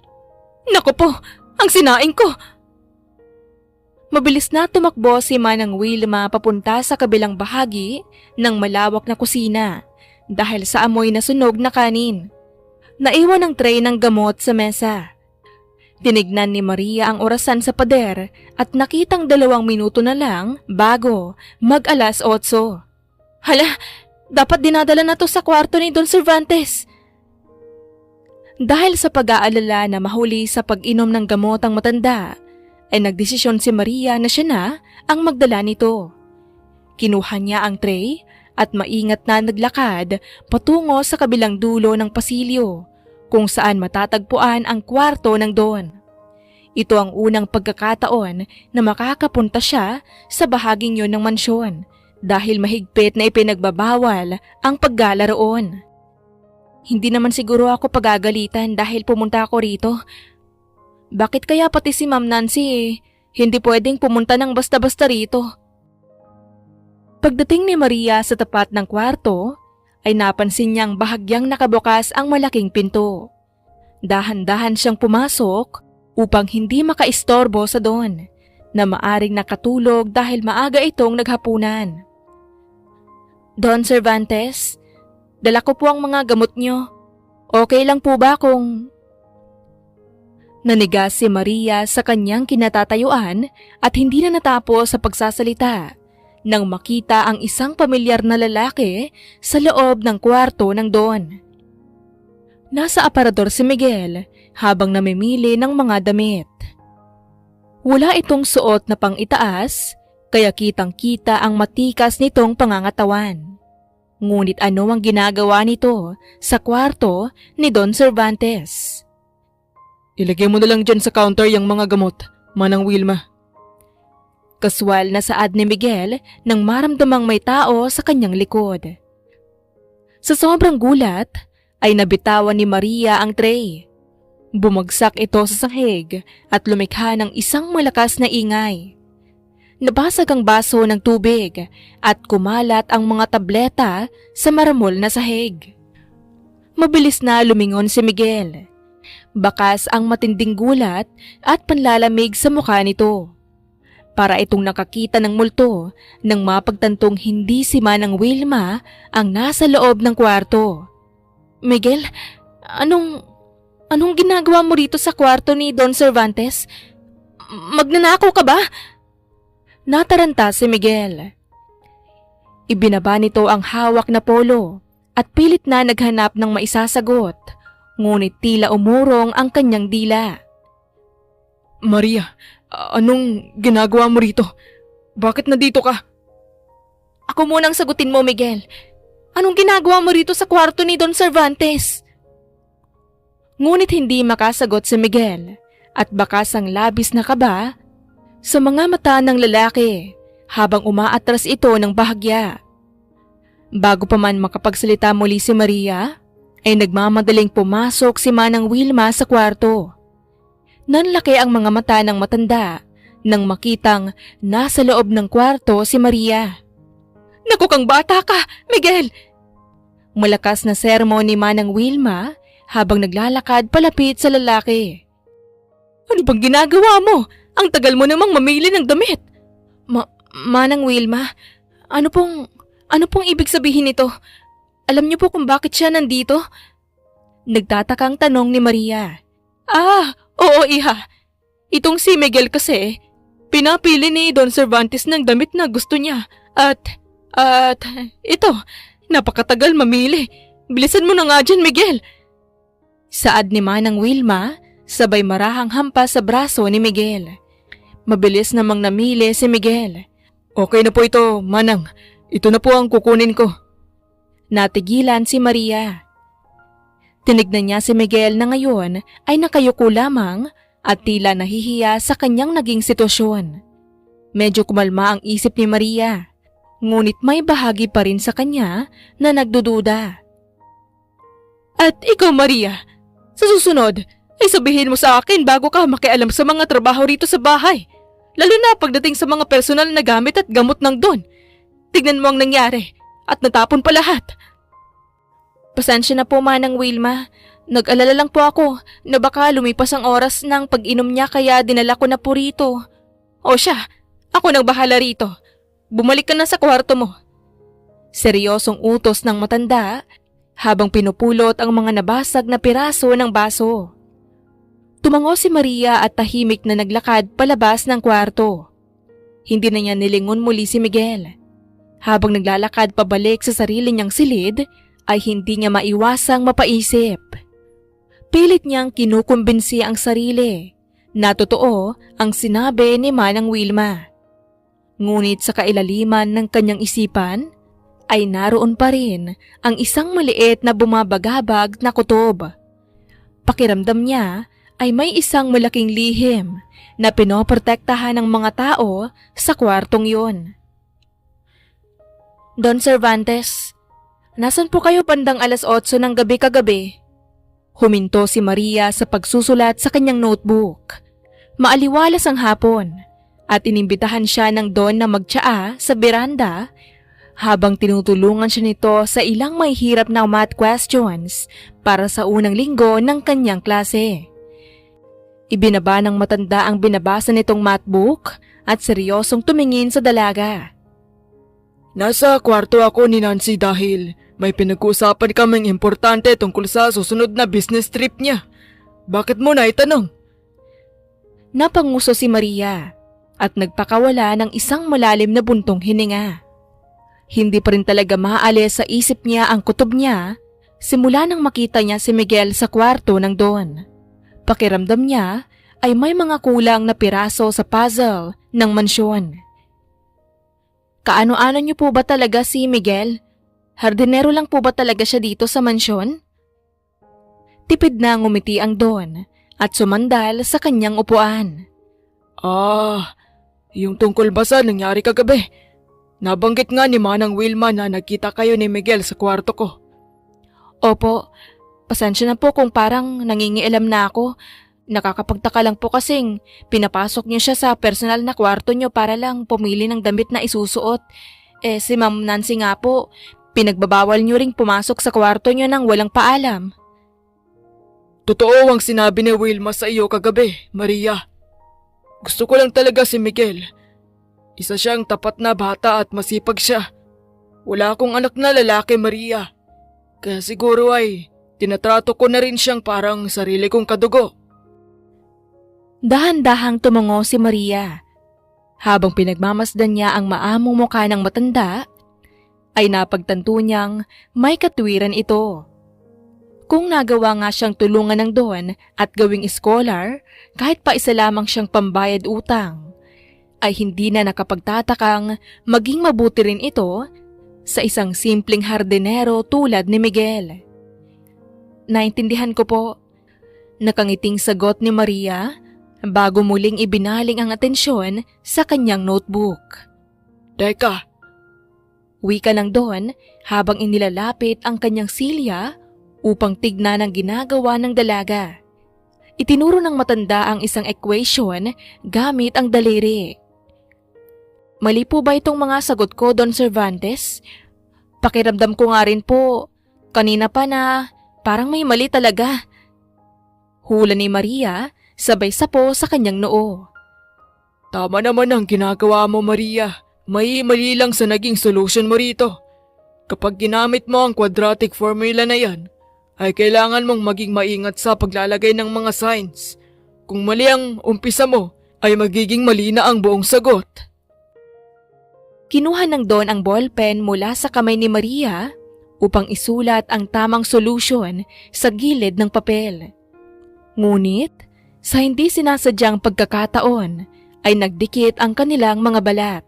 Naku po, ang sinaing ko! Mabilis na tumakbo si Manang Wilma papunta sa kabilang bahagi ng malawak na kusina dahil sa amoy na sunog na kanin. Naiwan ang tray ng gamot sa mesa. Tinignan ni Maria ang orasan sa pader at nakitang 2 minuto na lang bago mag-8:00. Hala, dapat dinadala na to sa kwarto ni Don Cervantes. Dahil sa pag-aalala na mahuli sa pag-inom ng gamot ang matanda, ay nagdesisyon si Maria na siya na ang magdala nito. Kinuha niya ang tray at maingat na naglakad patungo sa kabilang dulo ng pasilyo kung saan matatagpuan ang kwarto ng Don. Ito ang unang pagkakataon na makakapunta siya sa bahaging yon ng mansyon dahil mahigpit na ipinagbabawal ang paggala roon. Hindi naman siguro ako pagagalitan dahil pumunta ako rito. Bakit kaya pati si Ma'am Nancy hindi pwedeng pumunta ng basta-basta rito? Pagdating ni Maria sa tapat ng kwarto, ay napansin niyang bahagyang nakabukas ang malaking pinto. Dahan-dahan siyang pumasok upang hindi makaistorbo sa Don, na maaring nakatulog dahil maaga itong naghapunan. Don Cervantes, dala ko po ang mga gamot niyo. Okay lang po ba kung... Nanigas si Maria sa kanyang kinatatayuan at hindi na natapos sa pagsasalita nang makita ang isang pamilyar na lalaki sa loob ng kwarto ng Don. Nasa aparador si Miguel habang namimili ng mga damit. Wala itong suot na pang-itaas, kaya kitang-kita ang matikas nitong pangangatawan. Ngunit ano ang ginagawa nito sa kwarto ni Don Cervantes? Ilagay mo na lang dyan sa counter yung mga gamot, Manang Wilma. Kaswal na saad ni Miguel nang maramdamang may tao sa kanyang likod. Sa sobrang gulat, ay nabitawan ni Maria ang tray. Bumagsak ito sa sahig at lumikha ng isang malakas na ingay. Nabasag ang baso ng tubig at kumalat ang mga tableta sa maramol na sahig. Mabilis na lumingon si Miguel. Bakas ang matinding gulat at panlalamig sa mukha nito. Para itong nakakita ng multo nang mapagtantong hindi si Manang Wilma ang nasa loob ng kwarto. Miguel, anong ginagawa mo rito sa kwarto ni Don Cervantes? Magnanakaw ka ba? Nataranta si Miguel. Ibinaba nito ang hawak na polo at pilit na naghanap ng maisasagot, ngunit tila umurong ang kanyang dila. Maria, anong ginagawa mo rito? Bakit nandito ka? Ako munang sagutin mo, Miguel. Anong ginagawa mo rito sa kwarto ni Don Cervantes? Ngunit hindi makasagot si Miguel at bakas ang labis na kaba sa mga mata ng lalaki habang umaatras ito ng bahagya. Bago pa man makapagsalita muli si Maria, ay nagmamadaling pumasok si Manang Wilma sa kwarto. Nanlaki ang mga mata ng matanda nang makitang nasa loob ng kwarto si Maria. Naku kang bata ka, Miguel! Malakas na sermon ni Manang Wilma habang naglalakad palapit sa lalaki. Ano bang ginagawa mo? Ang tagal mo namang mamili ng damit. Manang Wilma, ano pong ibig sabihin nito? Alam niyo po kung bakit siya nandito? Nagtatakang tanong ni Maria. Oo iha. Itong si Miguel kasi, pinapili ni Don Cervantes ng damit na gusto niya. At ito, napakatagal mamili. Bilisan mo na nga dyan, Miguel. Saad ni Manang Wilma, sabay marahang hampas sa braso ni Miguel. Mabilis namang namili si Miguel. Okay na po ito, Manang. Ito na po ang kukunin ko. Natigilan si Maria. Tinignan niya si Miguel na ngayon ay nakayuko lamang at tila nahihiya sa kanyang naging sitwasyon. Medyo kumalma ang isip ni Maria, ngunit may bahagi pa rin sa kanya na nagdududa. At ikaw, Maria, sa susunod ay sabihin mo sa akin bago ka makialam sa mga trabaho rito sa bahay. Lalo na pagdating sa mga personal na gamit at gamot ng Don. Tignan mo ang nangyari at natapon pa lahat. Pasensya na po, Manang Wilma. Nag-alala lang po ako na baka lumipas ang oras ng pag-inom niya kaya dinala ko na po rito. O siya, ako nang bahala rito. Bumalik ka na sa kwarto mo. Seryosong utos ng matanda habang pinupulot ang mga nabasag na piraso ng baso. Tumango si Maria at tahimik na naglakad palabas ng kwarto. Hindi na niya nilingon muli si Miguel. Habang naglalakad pabalik sa sarili niyang silid, ay hindi niya maiwasang mapaisip. Pilit niyang kinukumbinsi ang sarili na totoo ang sinabi ni Manang Wilma. Ngunit sa kailaliman ng kanyang isipan, ay naroon pa rin ang isang maliit na bumabagabag na kutob. Pakiramdam niya ay may isang malaking lihim na pinoprotektahan ng mga tao sa kwartong yun. Don Cervantes, nasan po kayo bandang 8:00 ng gabi kagabi? Huminto si Maria sa pagsusulat sa kanyang notebook. Maaliwalas ang hapon at inimbitahan siya ng Don na magtsaa sa beranda habang tinutulungan siya nito sa ilang mahihirap na math questions para sa unang linggo ng kanyang klase. Ibinaba ng matanda ang binabasa nitong math book at seryosong tumingin sa dalaga. Nasa kwarto ako ni Nancy dahil may pinag-uusapan kaming importante tungkol sa susunod na business trip niya. Bakit mo na itanong? Napanguso si Maria at nagpakawala ng isang malalim na buntong hininga. Hindi pa rin talaga maalis sa isip niya ang kutob niya simula nang makita niya si Miguel sa kwarto ng Don. Pakiramdam niya ay may mga kulang na piraso sa puzzle ng mansyon. Kaano-ano niyo po ba talaga si Miguel? Hardinero lang po ba talaga siya dito sa mansyon? Tipid na ngumiti ang Don at sumandal sa kanyang upuan. Yung tungkol ba sa nangyari kagabi? Nabanggit nga ni Manang Wilma na nagkita kayo ni Miguel sa kwarto ko. Opo, pasensya na po kung parang nangingialam na ako. Nakakapagtaka lang po kasing pinapasok niyo siya sa personal na kwarto niyo para lang pumili ng damit na isusuot. Si Ma'am Nancy nga po, pinagbabawal niyo ring pumasok sa kwarto niyo nang walang paalam. Totoo ang sinabi ni Wilma sa iyo kagabi, Maria. Gusto ko lang talaga si Miguel. Isa siyang tapat na bata at masipag siya. Wala akong anak na lalaki, Maria. Kaya siguro ay tinatrato ko na rin siyang parang sarili kong kadugo. Dahan-dahang tumungo si Maria. Habang pinagmamasdan niya ang maamong mukha ng matanda, ay napagtanto niyang may katwiran ito. Kung nagawa nga siyang tulungan ng Don at gawing scholar, kahit pa isa lamang siyang pambayad utang, ay hindi na nakapagtatakang maging mabuti rin ito sa isang simpleng hardinero tulad ni Miguel. Naintindihan ko po. Nakangiting sagot ni Maria bago muling ibinaling ang atensyon sa kanyang notebook. Teka, wika ng Don habang inilalapit ang kanyang silya upang tignan ang ginagawa ng dalaga. Itinuro ng matanda ang isang equation gamit ang daliri. Mali po ba itong mga sagot ko, Don Cervantes? Pakiramdam ko nga rin po, kanina pa na parang may mali talaga. Hula ni Maria, sabay sapo sa kanyang noo. Tama naman ang ginagawa mo, Maria. May mali lang sa naging solution mo rito. Kapag ginamit mo ang quadratic formula na yan, ay kailangan mong maging maingat sa paglalagay ng mga signs. Kung mali ang umpisa mo, ay magiging mali na ang buong sagot. Kinuha ng Don ang ballpen mula sa kamay ni Maria upang isulat ang tamang solusyon sa gilid ng papel. Ngunit, sa hindi sinasadyang pagkakataon, ay nagdikit ang kanilang mga balat.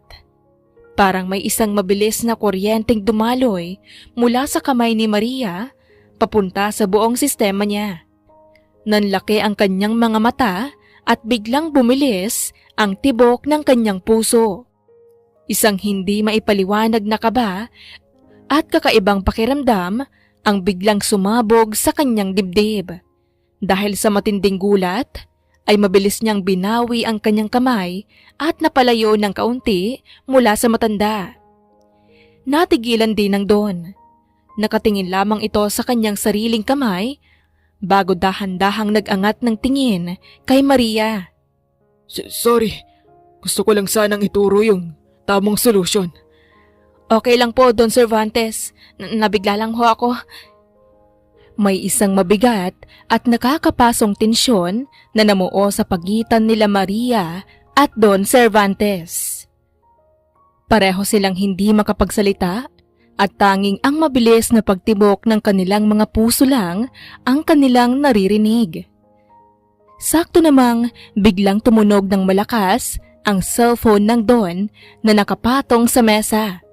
Parang may isang mabilis na kuryenteng dumaloy mula sa kamay ni Maria papunta sa buong sistema niya. Nanlaki ang kanyang mga mata at biglang bumilis ang tibok ng kanyang puso. Isang hindi maipaliwanag na kaba at kakaibang pakiramdam ang biglang sumabog sa kanyang dibdib. Dahil sa matinding gulat, ay mabilis niyang binawi ang kanyang kamay at napalayo ng kaunti mula sa matanda. Natigilan din ng Don. Nakatingin lamang ito sa kanyang sariling kamay bago dahan-dahang nag-angat ng tingin kay Maria. Sorry, gusto ko lang sanang ituro yung tamang solusyon. Okay lang po, Don Cervantes. Nabigla lang ho ako. May isang mabigat at nakakapasong tensyon na namuo sa pagitan nila Maria at Don Cervantes. Pareho silang hindi makapagsalita at tanging ang mabilis na pagtibok ng kanilang mga puso lang ang kanilang naririnig. Sakto namang biglang tumunog ng malakas ang cellphone ng Don na nakapatong sa mesa.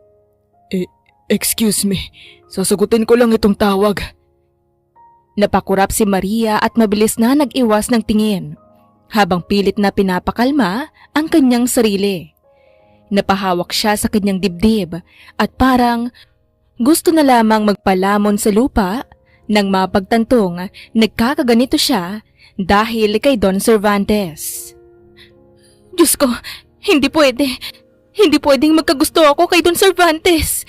Excuse me, sasagutin ko lang itong tawag. Napakurap si Maria at mabilis na nag-iwas ng tingin habang pilit na pinapakalma ang kanyang sarili. Napahawak siya sa kanyang dibdib at parang gusto na lamang magpalamon sa lupa nang mapagtantong nagkakaganito siya dahil kay Don Cervantes. Diyos ko, hindi pwede. Hindi pwedeng magkagusto ako kay Don Cervantes.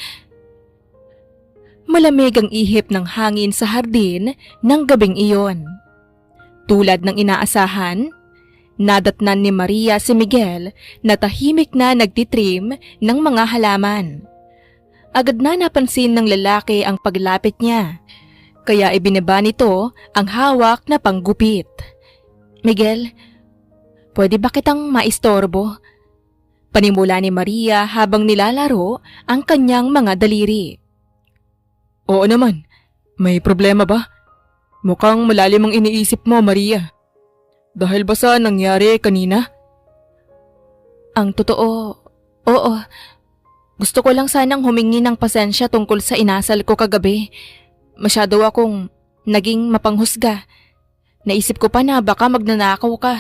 Malamig ang ihip ng hangin sa hardin ng gabing iyon. Tulad ng inaasahan, nadatnan ni Maria si Miguel na tahimik na nagtitrim ng mga halaman. Agad na napansin ng lalaki ang paglapit niya, kaya ibinaba nito ang hawak na panggupit. Miguel, pwede ba kitang maistorbo? Panimula ni Maria habang nilalaro ang kanyang mga daliri. Oo naman, may problema ba? Mukhang malalim ang iniisip mo, Maria. Dahil ba sa nangyari kanina? Ang totoo, oo. Gusto ko lang sanang humingi ng pasensya tungkol sa inasal ko kagabi. Masyado akong naging mapanghusga. Naisip ko pa na baka magnanakaw ka.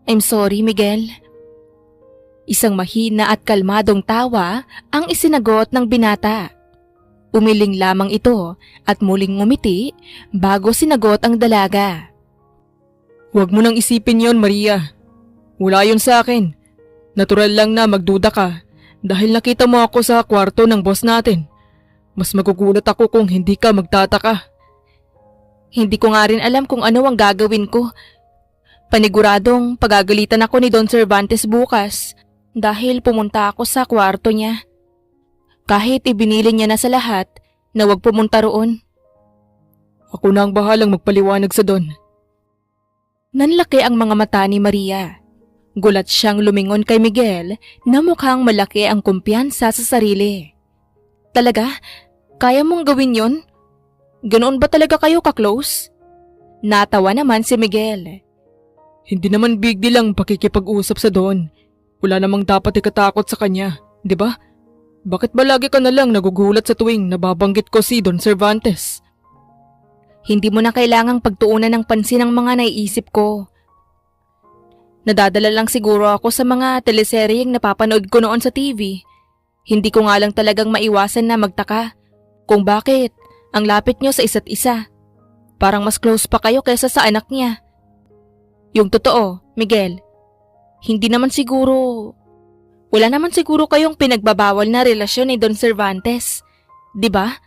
I'm sorry, Miguel. Isang mahina at kalmadong tawa ang isinagot ng binata. Umiling lamang ito at muling ngumiti bago sinagot ang dalaga. Huwag mo nang isipin yon, Maria. Wala yon sa akin. Natural lang na magduda ka dahil nakita mo ako sa kwarto ng boss natin. Mas magugulat ako kung hindi ka magtataka. Hindi ko nga rin alam kung ano ang gagawin ko. Paniguradong pagagalitan ako ni Don Cervantes bukas dahil pumunta ako sa kwarto niya. Kahit ibinili niya na sa lahat na huwag pumunta roon. Ako na ang bahalang magpaliwanag sa Don. Nanlaki ang mga mata ni Maria. Gulat siyang lumingon kay Miguel na mukhang malaki ang kumpiyansa sa sarili. Talaga? Kaya mong gawin yon? Ganoon ba talaga kayo ka-close? Natawa naman si Miguel. Hindi naman big deal ang pakikipag-usap sa Don. Wala namang dapat ikatakot sa kanya, di ba? Bakit ba lagi ka na lang nagugulat sa tuwing nababanggit ko si Don Cervantes? Hindi mo na kailangang pagtuunan ng pansin ang mga naiisip ko. Nadadala lang siguro ako sa mga teleseryeng napapanood ko noon sa TV. Hindi ko nga lang talagang maiwasan na magtaka kung bakit ang lapit niyo sa isa't isa. Parang mas close pa kayo kaysa sa anak niya. Yung totoo, Miguel, wala naman siguro kayong pinagbabawal na relasyon ni Don Cervantes, di ba?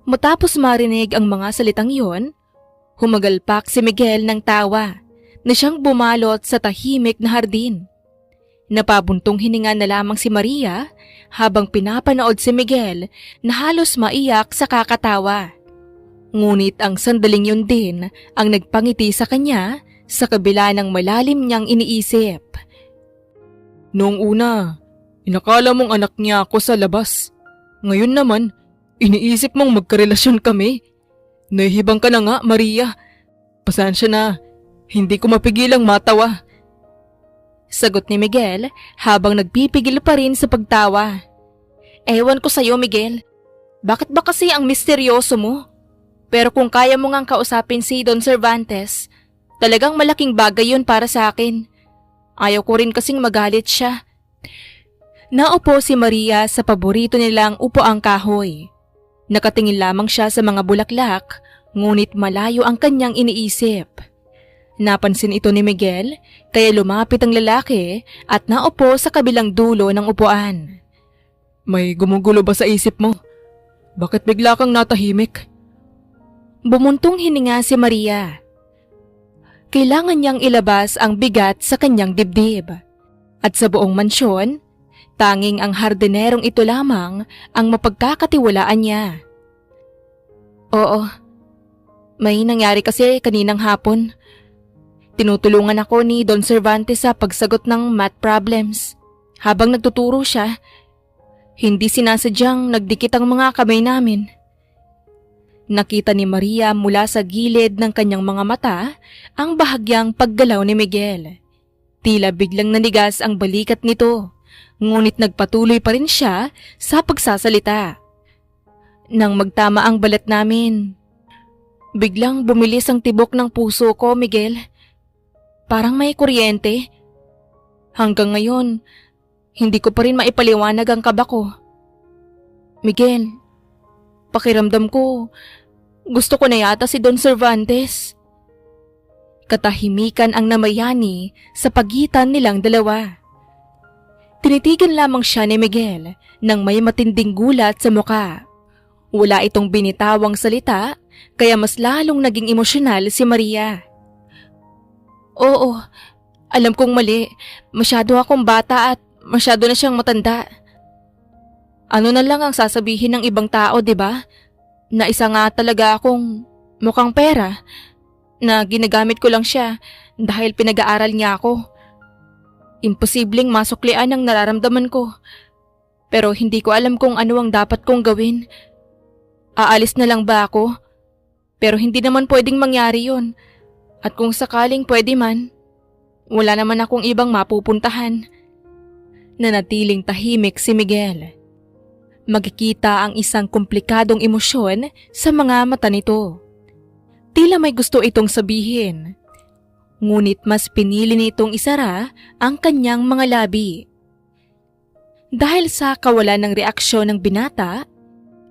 Matapos marinig ang mga salitang iyon, humagalpak si Miguel ng tawa na siyang bumalot sa tahimik na hardin. Napabuntong hininga na lamang si Maria habang pinapanood si Miguel na halos maiyak sa kakatawa. Ngunit ang sandaling yun din ang nagpangiti sa kanya sa kabila ng malalim niyang iniisip. Noong una, inakala mong anak niya ako sa labas. Ngayon naman, iniisip mong magkarelasyon kami. Nahihibang ka na nga, Maria. Pasensya na, hindi ko mapigilang matawa. Sagot ni Miguel habang nagpipigil pa rin sa pagtawa. Ewan ko sa'yo, Miguel. Bakit ba kasi ang misteryoso mo? Pero kung kaya mo ngang kausapin si Don Cervantes, talagang malaking bagay yun para sa akin. Ayaw ko rin kasing magalit siya. Naupo si Maria sa paborito nilang upuang kahoy. Nakatingin lamang siya sa mga bulaklak, ngunit malayo ang kanyang iniisip. Napansin ito ni Miguel, kaya lumapit ang lalaki at naupo sa kabilang dulo ng upuan. May gumugulo ba sa isip mo? Bakit bigla kang natahimik? Bumuntong hininga si Maria. Kailangan niyang ilabas ang bigat sa kanyang dibdib. At sa buong mansyon, tanging ang hardinerong ito lamang ang mapagkakatiwalaan niya. Oo, may nangyari kasi kaninang hapon. Tinutulungan ako ni Don Cervantes sa pagsagot ng math problems. Habang nagtuturo siya, hindi sinasadyang nagdikit ang mga kamay namin. Nakita ni Maria mula sa gilid ng kanyang mga mata ang bahagyang paggalaw ni Miguel. Tila biglang nanigas ang balikat nito, ngunit nagpatuloy pa rin siya sa pagsasalita. Nang magtama ang balat namin, biglang bumilis ang tibok ng puso ko, Miguel. Parang may kuryente. Hanggang ngayon, hindi ko pa rin maipaliwanag ang kaba ko. Miguel, pakiramdam ko, gusto ko na yata si Don Cervantes. Katahimikan ang namayani sa pagitan nilang dalawa. Tinitigan lamang siya ni Miguel nang may matinding gulat sa muka. Wala itong binitawang salita kaya mas lalong naging emosyonal si Maria. Oo, alam kong mali. Masyado akong bata at masyado na siyang matanda. Ano na lang ang sasabihin ng ibang tao, 'di ba? Na isa nga talaga akong mukhang pera, na ginagamit ko lang siya dahil pinag-aaral niya ako. Imposibleng masuklian ang nararamdaman ko. Pero hindi ko alam kung ano ang dapat kong gawin. Aalis na lang ba ako? Pero hindi naman pwedeng mangyari yun. At kung sakaling pwede man, wala naman akong ibang mapupuntahan. Nanatiling tahimik si Miguel. Makikita ang isang komplikadong emosyon sa mga mata nito. Tila may gusto itong sabihin. Ngunit mas pinili nitong isara ang kanyang mga labi. Dahil sa kawalan ng reaksyon ng binata,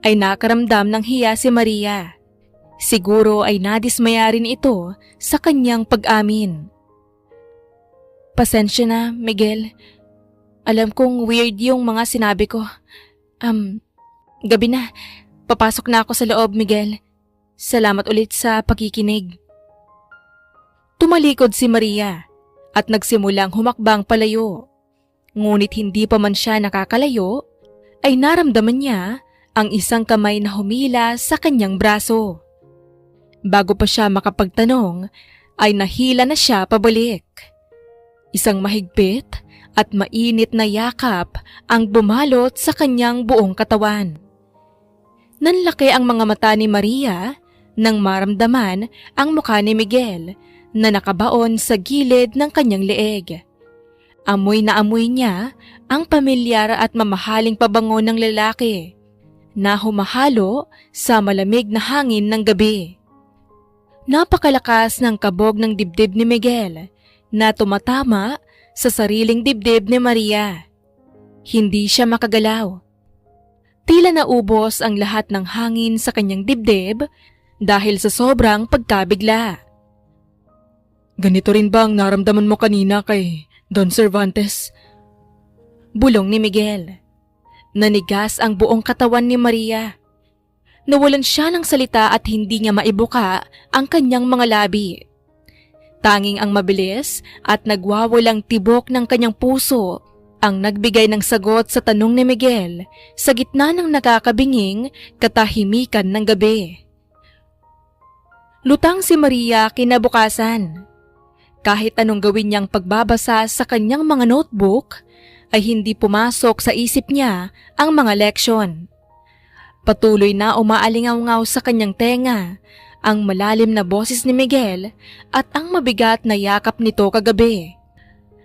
ay nakaramdam ng hiya si Maria. Siguro ay nadismaya rin ito sa kanyang pag-amin. Pasensya na, Miguel. Alam kong weird yung mga sinabi ko. Gabi na. Papasok na ako sa loob, Miguel. Salamat ulit sa pakikinig. Tumalikod si Maria at nagsimulang humakbang palayo. Ngunit hindi pa man siya nakakalayo, ay naramdaman niya ang isang kamay na humila sa kanyang braso. Bago pa siya makapagtanong, ay nahila na siya pabalik. Isang mahigpit at mainit na yakap ang bumalot sa kanyang buong katawan. Nanlaki ang mga mata ni Maria nang maramdaman ang mukha ni Miguel na nakabaon sa gilid ng kanyang leeg. Amoy na amoy niya ang pamilyar at mamahaling pabango ng lalaki na humahalo sa malamig na hangin ng gabi. Napakalakas ng kabog ng dibdib ni Miguel na tumatama sa sariling dibdib ni Maria. Hindi siya makagalaw. Tila naubos ang lahat ng hangin sa kanyang dibdib dahil sa sobrang pagkabigla. Ganito rin ba ang naramdaman mo kanina kay Don Cervantes? Bulong ni Miguel. Nanigas ang buong katawan ni Maria. Nawalan siya ng salita at hindi niya maibuka ang kanyang mga labi. Tanging ang mabilis at nagwawalang tibok ng kanyang puso ang nagbigay ng sagot sa tanong ni Miguel sa gitna ng nakakabinging katahimikan ng gabi. Lutang si Maria kinabukasan. Kahit anong gawin niyang pagbabasa sa kanyang mga notebook, ay hindi pumasok sa isip niya ang mga leksyon. Patuloy na umaalingaw-ngaw sa kanyang tenga ang malalim na boses ni Miguel at ang mabigat na yakap nito kagabi.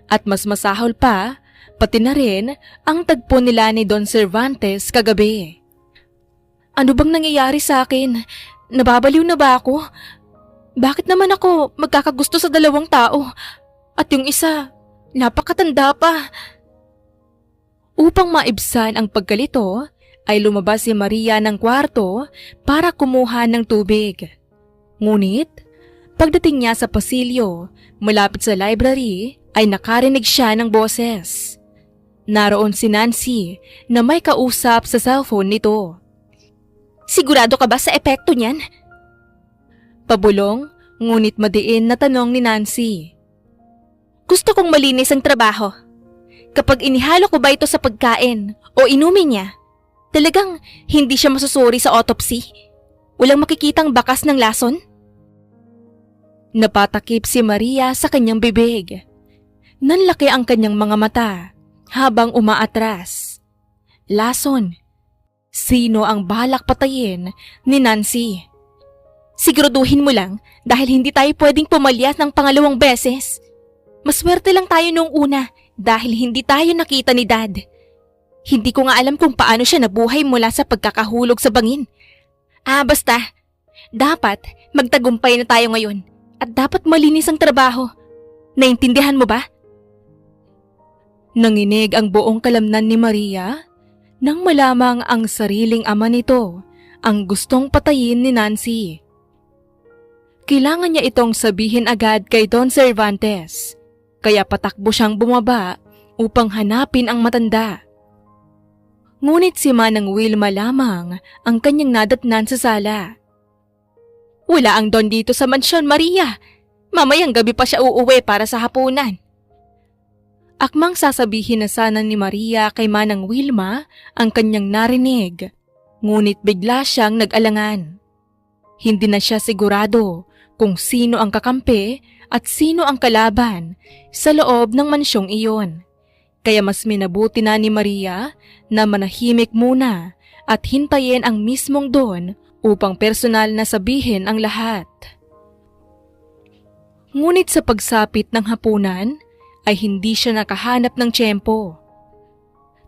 At mas masahol pa, pati na rin ang tagpo nila ni Don Cervantes kagabi. Ano bang nangyayari sa akin? Nababaliw na ba ako? Bakit naman ako magkakagusto sa dalawang tao? At yung isa, napakatanda pa. Upang maibsan ang pagkalito, ay lumabas si Maria ng kwarto para kumuha ng tubig. Ngunit, pagdating niya sa pasilyo, malapit sa library, ay nakarinig siya ng boses. Naroon si Nancy na may kausap sa cellphone nito. Sigurado ka ba sa epekto niyan? Pabulong, ngunit madiin na tanong ni Nancy. Gusto kong malinis ang trabaho. Kapag inihalo ko ba ito sa pagkain o inumin niya, talagang hindi siya masusuri sa autopsy? Walang makikitang bakas ng lason? Napatakip si Maria sa kanyang bibig. Nanlaki ang kanyang mga mata habang umaatras. Lason. Sino ang balak patayin ni Nancy? Siguraduhin mo lang dahil hindi tayo pwedeng pumalyas ng pangalawang beses. Maswerte lang tayo noong una dahil hindi tayo nakita ni Dad. Hindi ko nga alam kung paano siya nabuhay mula sa pagkakahulog sa bangin. Basta. Dapat magtagumpay na tayo ngayon at dapat malinis ang trabaho. Naintindihan mo ba? Nanginig ang buong kalamnan ni Maria nang malamang ang sariling ama nito ang gustong patayin ni Nancy. Kailangan niya itong sabihin agad kay Don Cervantes, kaya patakbo siyang bumaba upang hanapin ang matanda. Ngunit si Manang Wilma lamang ang kanyang nadatnan sa sala. Wala ang Don dito sa mansyon, Maria. Mamayang gabi pa siya uuwi para sa hapunan. Akmang sasabihin na sana ni Maria kay Manang Wilma ang kanyang narinig, ngunit bigla siyang nag-alangan. Hindi na siya sigurado kung sino ang kakampi at sino ang kalaban sa loob ng mansyong iyon. Kaya mas minabuti na ni Maria na manahimik muna at hintayin ang mismong Don upang personal na sabihin ang lahat. Ngunit sa pagsapit ng hapunan ay hindi siya nakahanap ng tiyempo.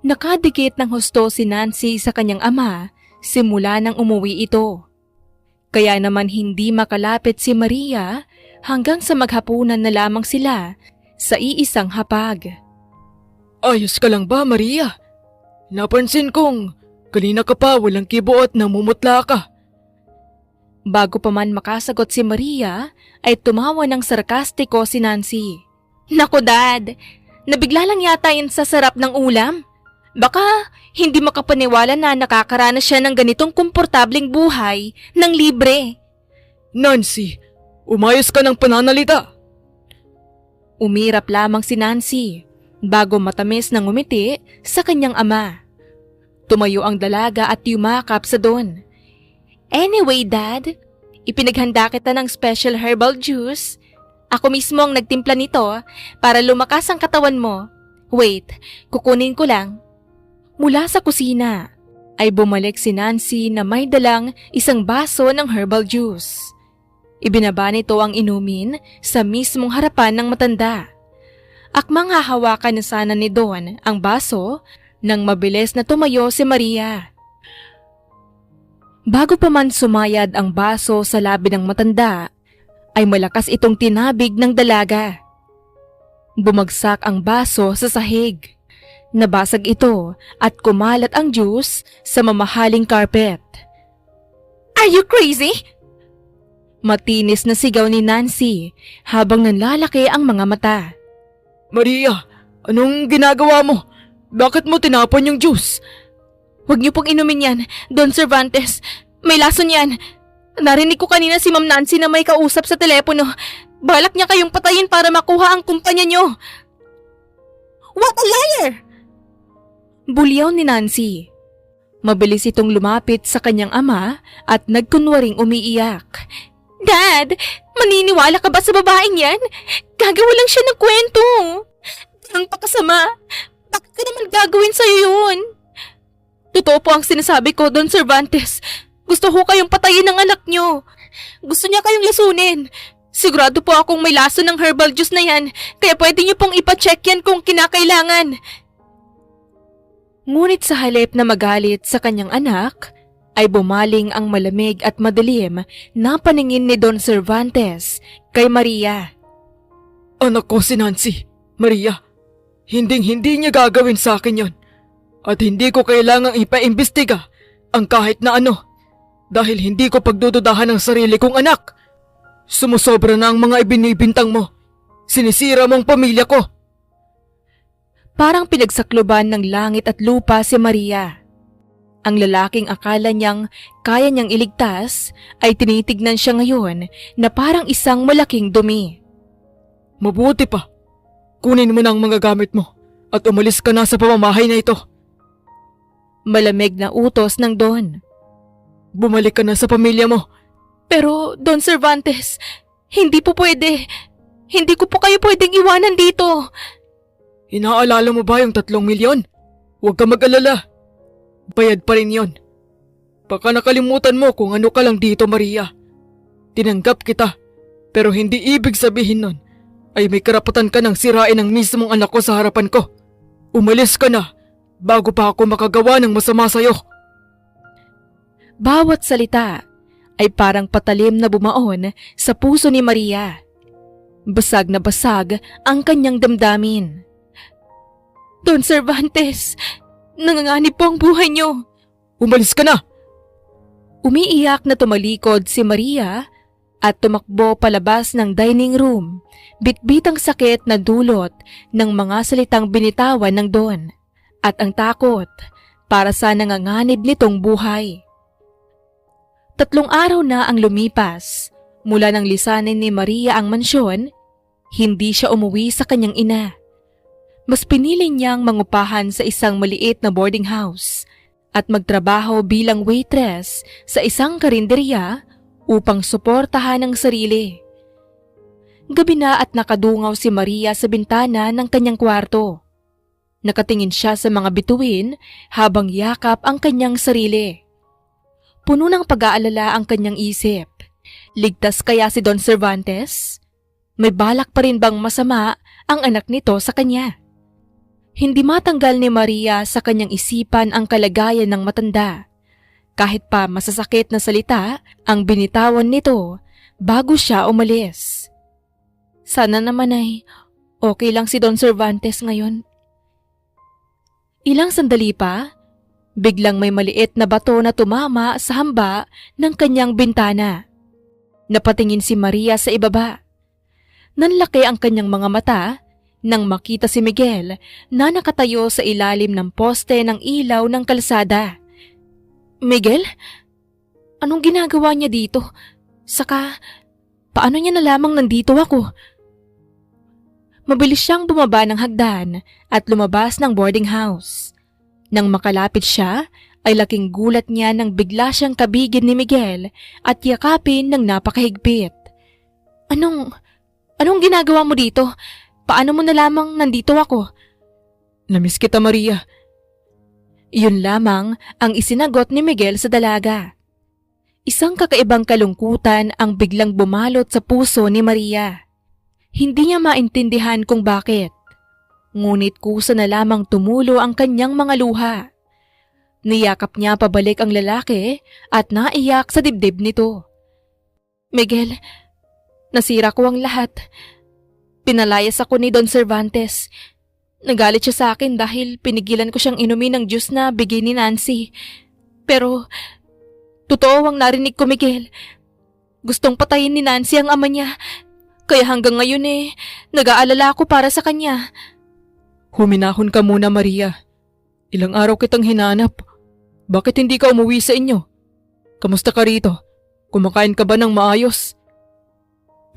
Nakadikit ng husto si Nancy sa kanyang ama simula nang umuwi ito. Kaya naman hindi makalapit si Maria hanggang sa maghapunan na lamang sila sa iisang hapag. Ayos ka lang ba, Maria? Napansin kong kanina ka pa walang kibo at namumutla ka. Bago pa man makasagot si Maria, ay tumawa ng sarkastiko si Nancy. Naku Dad, nabigla lang yata yun sa sarap ng ulam. Baka hindi makapaniwala na nakakaranas siya ng ganitong komportableng buhay ng libre. Nancy, umayos ka ng pananalita. Umirap lamang si Nancy bago matamis na ngumiti sa kanyang ama. Tumayo ang dalaga at yumakap sa Don. Anyway, Dad, ipinaghanda kita ng special herbal juice. Ako mismo ang nagtimpla nito para lumakas ang katawan mo. Wait, kukunin ko lang. Mula sa kusina ay bumalik si Nancy na may dalang isang baso ng herbal juice. Ibinaba nito ang inumin sa mismong harapan ng matanda. Akmang hahawakan na sana ni Don ang baso nang mabilis na tumayo si Maria. Bago pa man sumayad ang baso sa labi ng matanda, ay malakas itong tinabig ng dalaga. Bumagsak ang baso sa sahig. Nabasag ito at kumalat ang juice sa mamahaling carpet. Are you crazy? Matinis na sigaw ni Nancy habang nanlalaki ang mga mata. Maria, anong ginagawa mo? Bakit mo tinapon yung juice? Huwag niyo pong inumin yan, Don Cervantes. May lason yan. Narinig ko kanina si Ma'am Nancy na may kausap sa telepono. Balak niya kayong patayin para makuha ang kumpanya niyo. What a liar! Bulyaw ni Nancy. Mabilis itong lumapit sa kanyang ama at nagkunwaring umiiyak. Dad, maniniwala ka ba sa babaeng yan? Gagawa lang siya ng kwento. Ang pakasama. Bakit ka naman gagawin sa'yo yun? Totoo po ang sinasabi ko, Don Cervantes. Gusto ko kayong patayin ng anak nyo. Gusto niya kayong lasunin. Sigurado po akong may lason ng herbal juice na yan, kaya pwede niyo pong ipacheck yan kung kinakailangan. Ngunit sa halip na magalit sa kanyang anak, ay bumaling ang malamig at madilim na paningin ni Don Cervantes kay Maria. Anak ko si Nancy, Maria, hinding-hindi niya gagawin sa akin yon. At hindi ko kailangang ipaimbestiga ang kahit na ano. Dahil hindi ko pagdududahan ang sarili kong anak. Sumusobra na ang mga ibinibintang mo. Sinisira mo ang pamilya ko. Parang pinagsakluban ng langit at lupa si Maria. Ang lalaking akala niyang kaya niyang iligtas ay tinitignan siya ngayon na parang isang malaking dumi. Mabuti pa. Kunin mo na ang mga gamit mo at umalis ka na sa pamamahay na ito. Malamig na utos ng Don. Bumalik ka na sa pamilya mo. Pero, Don Cervantes, hindi po pwede. Hindi ko po kayo pwedeng iwanan dito. Inaalala mo ba yung 3 milyon? Huwag ka mag-alala. Bayad pa rin yon. Baka nakalimutan mo kung ano ka lang dito, Maria. Tinanggap kita, pero hindi ibig sabihin nun ay may karapatan ka ng sirain ang mismong anak ko sa harapan ko. Umalis ka na bago pa ako makagawa ng masama sa'yo. Bawat salita ay parang patalim na bumaon sa puso ni Maria. Basag na basag ang kanyang damdamin. Don Cervantes, nanganganib po ang buhay niyo. Umalis ka na! Umiiyak na tumalikod si Maria at tumakbo palabas ng dining room, bitbitang sakit na dulot ng mga salitang binitawan ng Don at ang takot para sa nanganganib nitong buhay. 3 araw na ang lumipas mula nang lisanin ni Maria ang mansyon, hindi siya umuwi sa kanyang ina. Mas pinili niyang mangupahan sa isang maliit na boarding house at magtrabaho bilang waitress sa isang karinderya upang suportahan ang sarili. Gabi na at nakadungaw si Maria sa bintana ng kanyang kwarto. Nakatingin siya sa mga bituin habang yakap ang kanyang sarili. Puno ng pag-aalala ang kanyang isip. Ligtas kaya si Don Cervantes? May balak pa rin bang masama ang anak nito sa kanya? Hindi matanggal ni Maria sa kanyang isipan ang kalagayan ng matanda. Kahit pa masasakit na salita ang binitawan nito bago siya umalis. Sana naman ay okay lang si Don Cervantes ngayon. Ilang sandali pa, biglang may maliit na bato na tumama sa hamba ng kanyang bintana. Napatingin si Maria sa ibaba. Nanlaki ang kanyang mga mata nang makita si Miguel na nakatayo sa ilalim ng poste ng ilaw ng kalsada. Miguel? Anong ginagawa niya dito? Saka, paano niya nalamang nandito ako? Mabilis siyang bumaba ng hagdan at lumabas ng boarding house. Nang makalapit siya, ay laking gulat niya nang bigla siyang kabigin ni Miguel at yakapin ng napakahigpit. Anong ginagawa mo dito? Paano mo nalamang nandito ako? Namiss kita, Maria. Yun lamang ang isinagot ni Miguel sa dalaga. Isang kakaibang kalungkutan ang biglang bumalot sa puso ni Maria. Hindi niya maintindihan kung bakit. Ngunit kusa na lamang tumulo ang kanyang mga luha. Niyakap niya pabalik ang lalaki at naiyak sa dibdib nito. Miguel, nasira ko ang lahat. Pinalayas ako ni Don Cervantes. Nagalit siya sa akin dahil pinigilan ko siyang inumin ng juice na bigay ni Nancy. Pero, totoo ang narinig ko, Miguel. Gustong patayin ni Nancy ang ama niya. Kaya hanggang ngayon nag-aalala ako para sa kanya. Huminahon ka muna, Maria. Ilang araw kitang hinanap. Bakit hindi ka umuwi sa inyo? Kamusta ka rito? Kumakain ka ba ng maayos?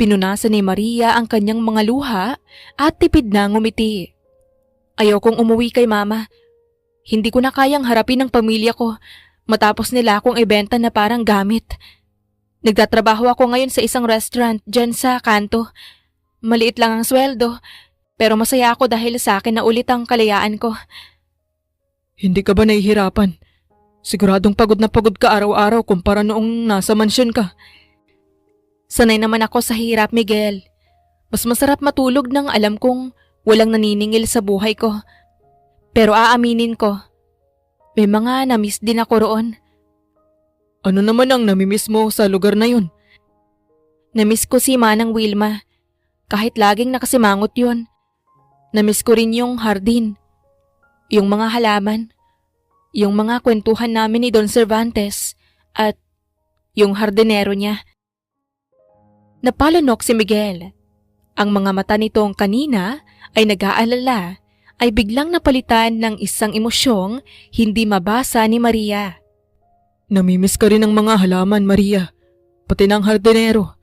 Pinunasan ni Maria ang kanyang mga luha at tipid na ngumiti. Ayokong umuwi kay Mama. Hindi ko na kayang harapin ang pamilya ko matapos nila akong ibenta na parang gamit. Nagtatrabaho ako ngayon sa isang restaurant dyan sa kanto. Maliit lang ang sweldo, pero masaya ako dahil sa akin na ulit ang kalayaan ko. Hindi ka ba nahihirapan? Siguradong pagod na pagod ka araw-araw kumpara noong nasa mansyon ka. Sanay naman ako sa hirap, Miguel. Mas masarap matulog nang alam kong walang naniningil sa buhay ko. Pero aaminin ko, may mga namiss din ako roon. Ano naman ang namimiss mo sa lugar na yun? Namiss ko si Manang Wilma. Kahit laging nakasimangot yun. Namiss ko rin yung hardin. Yung mga halaman. Yung mga kwentuhan namin ni Don Cervantes. At yung hardinero niya. Napalunok si Miguel. Ang mga mata nitong kanina ay nag-aalala ay biglang napalitan ng isang emosyong hindi mabasa ni Maria. Namimiss ka rin ng mga halaman, Maria. Pati ng hardinero.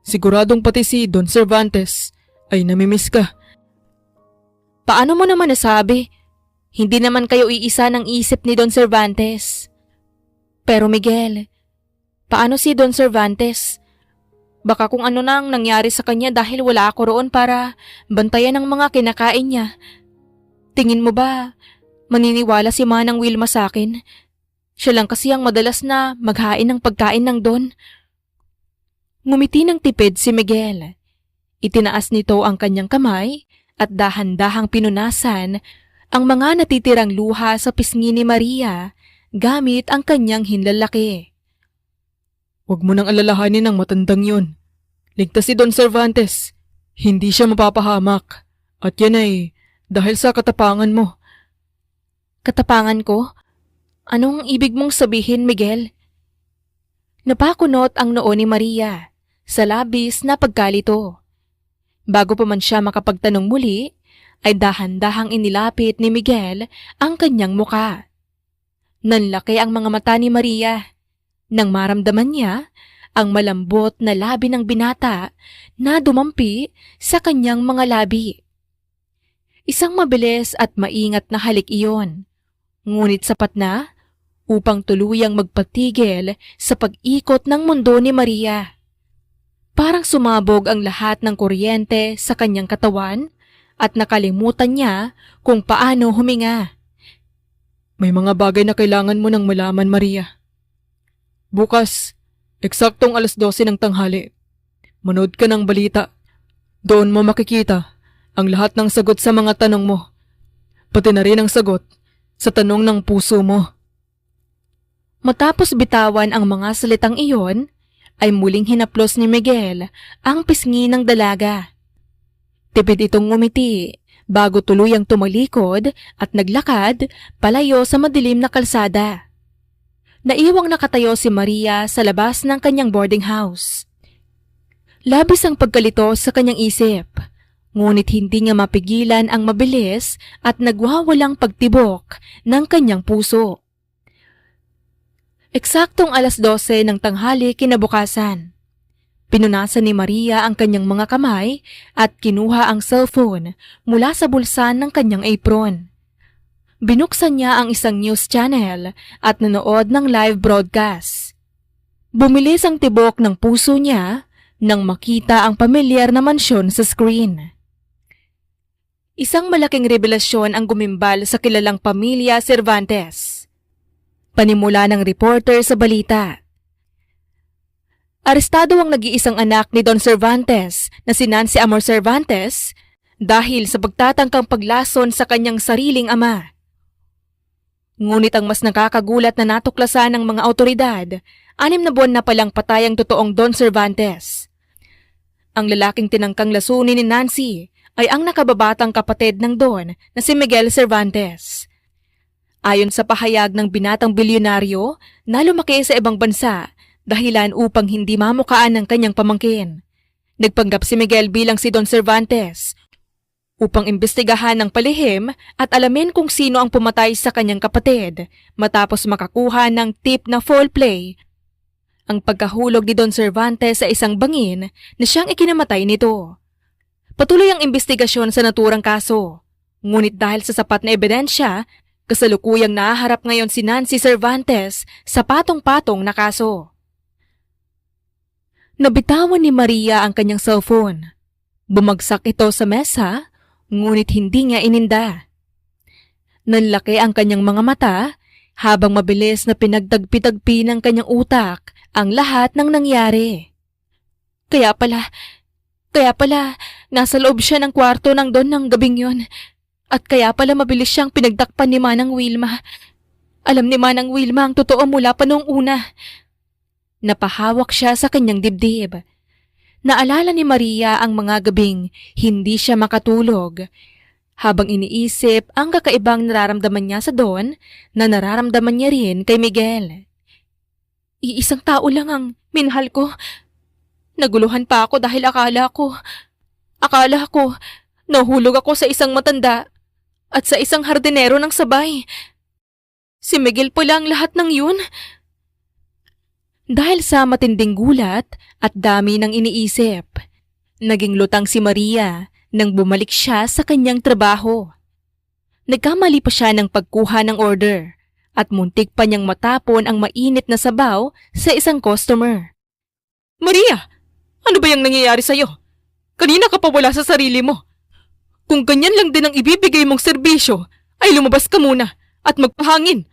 Siguradong pati si Don Cervantes ay namimiss ka. Paano mo naman nasabi? Hindi naman kayo iisa ng isip ni Don Cervantes. Pero Miguel, paano si Don Cervantes? Baka kung ano nang nangyari sa kanya dahil wala ako roon para bantayan ang mga kinakain niya. Tingin mo ba, maniniwala si Manang Wilma sa akin? Siya lang kasi ang madalas na maghain ng pagkain ng Don. Ngumiti ng tipid si Miguel. Itinaas nito ang kanyang kamay at dahan-dahang pinunasan ang mga natitirang luha sa pisngi ni Maria gamit ang kanyang hinlalaki. Huwag mo nang alalahanin ang matandang yun. Ligtas si Don Cervantes. Hindi siya mapapahamak. At yan ay dahil sa katapangan mo. Katapangan ko? Anong ibig mong sabihin, Miguel? Napakunot ang noo ni Maria. sa labis na pagkalito. Bago pa man siya makapagtanong muli, ay dahan-dahang inilapit ni Miguel ang kanyang muka. Nanlaki ang mga mata ni Maria nang maramdaman niya ang malambot na labi ng binata na dumampi sa kanyang mga labi. Isang mabilis at maingat na halik iyon, ngunit sapat na upang tuluyang magpatigil sa pag-ikot ng mundo ni Maria. Parang sumabog ang lahat ng kuryente sa kanyang katawan at nakalimutan niya kung paano huminga. May mga bagay na kailangan mo nang malaman, Maria. Bukas, eksaktong 12:00 ng tanghali, manood ka ng balita. Doon mo makikita ang lahat ng sagot sa mga tanong mo, pati na rin ang sagot sa tanong ng puso mo. Matapos bitawan ang mga salitang iyon, ay muling hinaplos ni Miguel ang pisngi ng dalaga. Tipid itong ngumiti bago tuluyang tumalikod at naglakad palayo sa madilim na kalsada. Naiwang nakatayo si Maria sa labas ng kanyang boarding house. Labis ang pagkalito sa kanyang isip, ngunit hindi niya mapigilan ang mabilis at nagwawalang pagtibok ng kanyang puso. Eksaktong 12:00 ng tanghali kinabukasan. Pinunasan ni Maria ang kanyang mga kamay at kinuha ang cellphone mula sa bulsa ng kanyang apron. Binuksan niya ang isang news channel at nanood ng live broadcast. Bumilis ang tibok ng puso niya nang makita ang pamilyar na mansyon sa screen. Isang malaking revelasyon ang gumimbal sa kilalang pamilya Cervantes. Panimula ng reporter sa balita. Arestado ang nag-iisang anak ni Don Cervantes na si Nancy Amor Cervantes dahil sa pagtatangkang paglason sa kanyang sariling ama. Ngunit ang mas nakakagulat na natuklasan ng mga awtoridad, 6 na buwan na palang patay ang totoong Don Cervantes. Ang lalaking tinangkang lasunin ni Nancy ay ang nakababatang kapatid ng Don na si Miguel Cervantes. Ayon sa pahayag ng binatang bilyonaryo na lumaki sa ibang bansa, dahilan upang hindi mamukaan ng kanyang pamangkin. Nagpanggap si Miguel bilang si Don Cervantes upang imbestigahan ng palihim at alamin kung sino ang pumatay sa kanyang kapatid matapos makakuha ng tip na foul play. Ang pagkahulog ni Don Cervantes sa isang bangin na siyang ikinamatay nito. Patuloy ang imbestigasyon sa naturang kaso, ngunit dahil sa sapat na ebidensya, kasalukuyang nahaharap ngayon si Nancy Cervantes sa patong-patong na kaso. Nabitawan ni Maria ang kanyang cellphone. Bumagsak ito sa mesa, ngunit hindi niya ininda. Nanlaki ang kanyang mga mata habang mabilis na pinagtagpi-tagpi ng kanyang utak ang lahat ng nangyari. Kaya pala, nasa loob siya ng kwarto ng Don ng gabing yun. At kaya pala mabilis siyang pinagdakpan ni Manang Wilma. Alam ni Manang Wilma ang totoo mula pa noong una. Napahawak siya sa kanyang dibdib. Naalala ni Maria ang mga gabing hindi siya makatulog, habang iniisip ang kakaibang nararamdaman niya sa Don na nararamdaman niya rin kay Miguel. Iisang tao lang ang minahal ko. Naguluhan pa ako dahil akala ko, nahulog ako sa isang matanda at sa isang hardinero ng sabay. Si Miguel pala ang lahat ng yun. Dahil sa matinding gulat at dami ng iniisip, naging lutang si Maria nang bumalik siya sa kanyang trabaho. Nagkamali pa siya ng pagkuha ng order at muntik pa niyang matapon ang mainit na sabaw sa isang customer. Maria! Ano ba yung nangyayari sa'yo? Kanina ka pa wala sa sarili mo. Kung ganyan lang din ang ibibigay mong serbisyo, ay lumabas ka muna at magpahangin.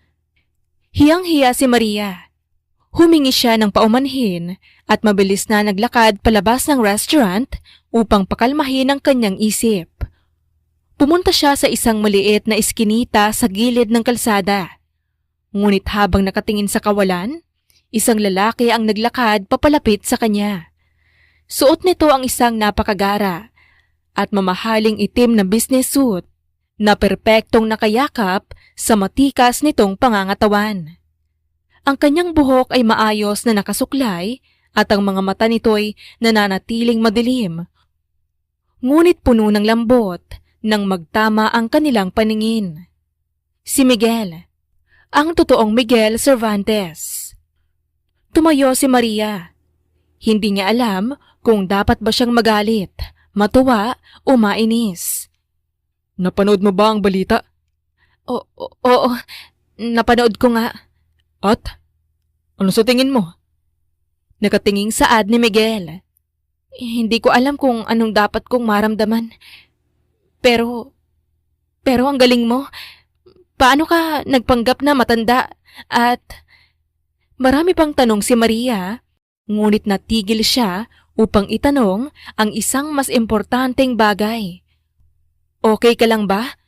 Hiyang-hiya si Maria. Humingi siya ng paumanhin at mabilis na naglakad palabas ng restaurant upang pakalmahin ang kanyang isip. Pumunta siya sa isang maliit na iskinita sa gilid ng kalsada. Ngunit habang nakatingin sa kawalan, isang lalaki ang naglakad papalapit sa kanya. Suot nito ang isang napakagara at mamahaling itim na business suit na perpektong nakayakap sa matikas nitong pangangatawan. Ang kanyang buhok ay maayos na nakasuklay at ang mga mata nito'y nananatiling madilim. Ngunit puno ng lambot nang magtama ang kanilang paningin. Si Miguel, ang totoong Miguel Cervantes. Tumayo si Maria. Hindi niya alam kung dapat ba siyang magalit, matuwa o mainis. Napanood mo ba ang balita? Oo, napanood ko nga. At? Ano sa tingin mo? Nakatinging saad ni Miguel. Hindi ko alam kung anong dapat kong maramdaman. Pero ang galing mo. Paano ka nagpanggap na matanda? At marami pang tanong si Maria, ngunit natigil siya upang itanong ang isang mas importanteng bagay. Okay ka lang ba?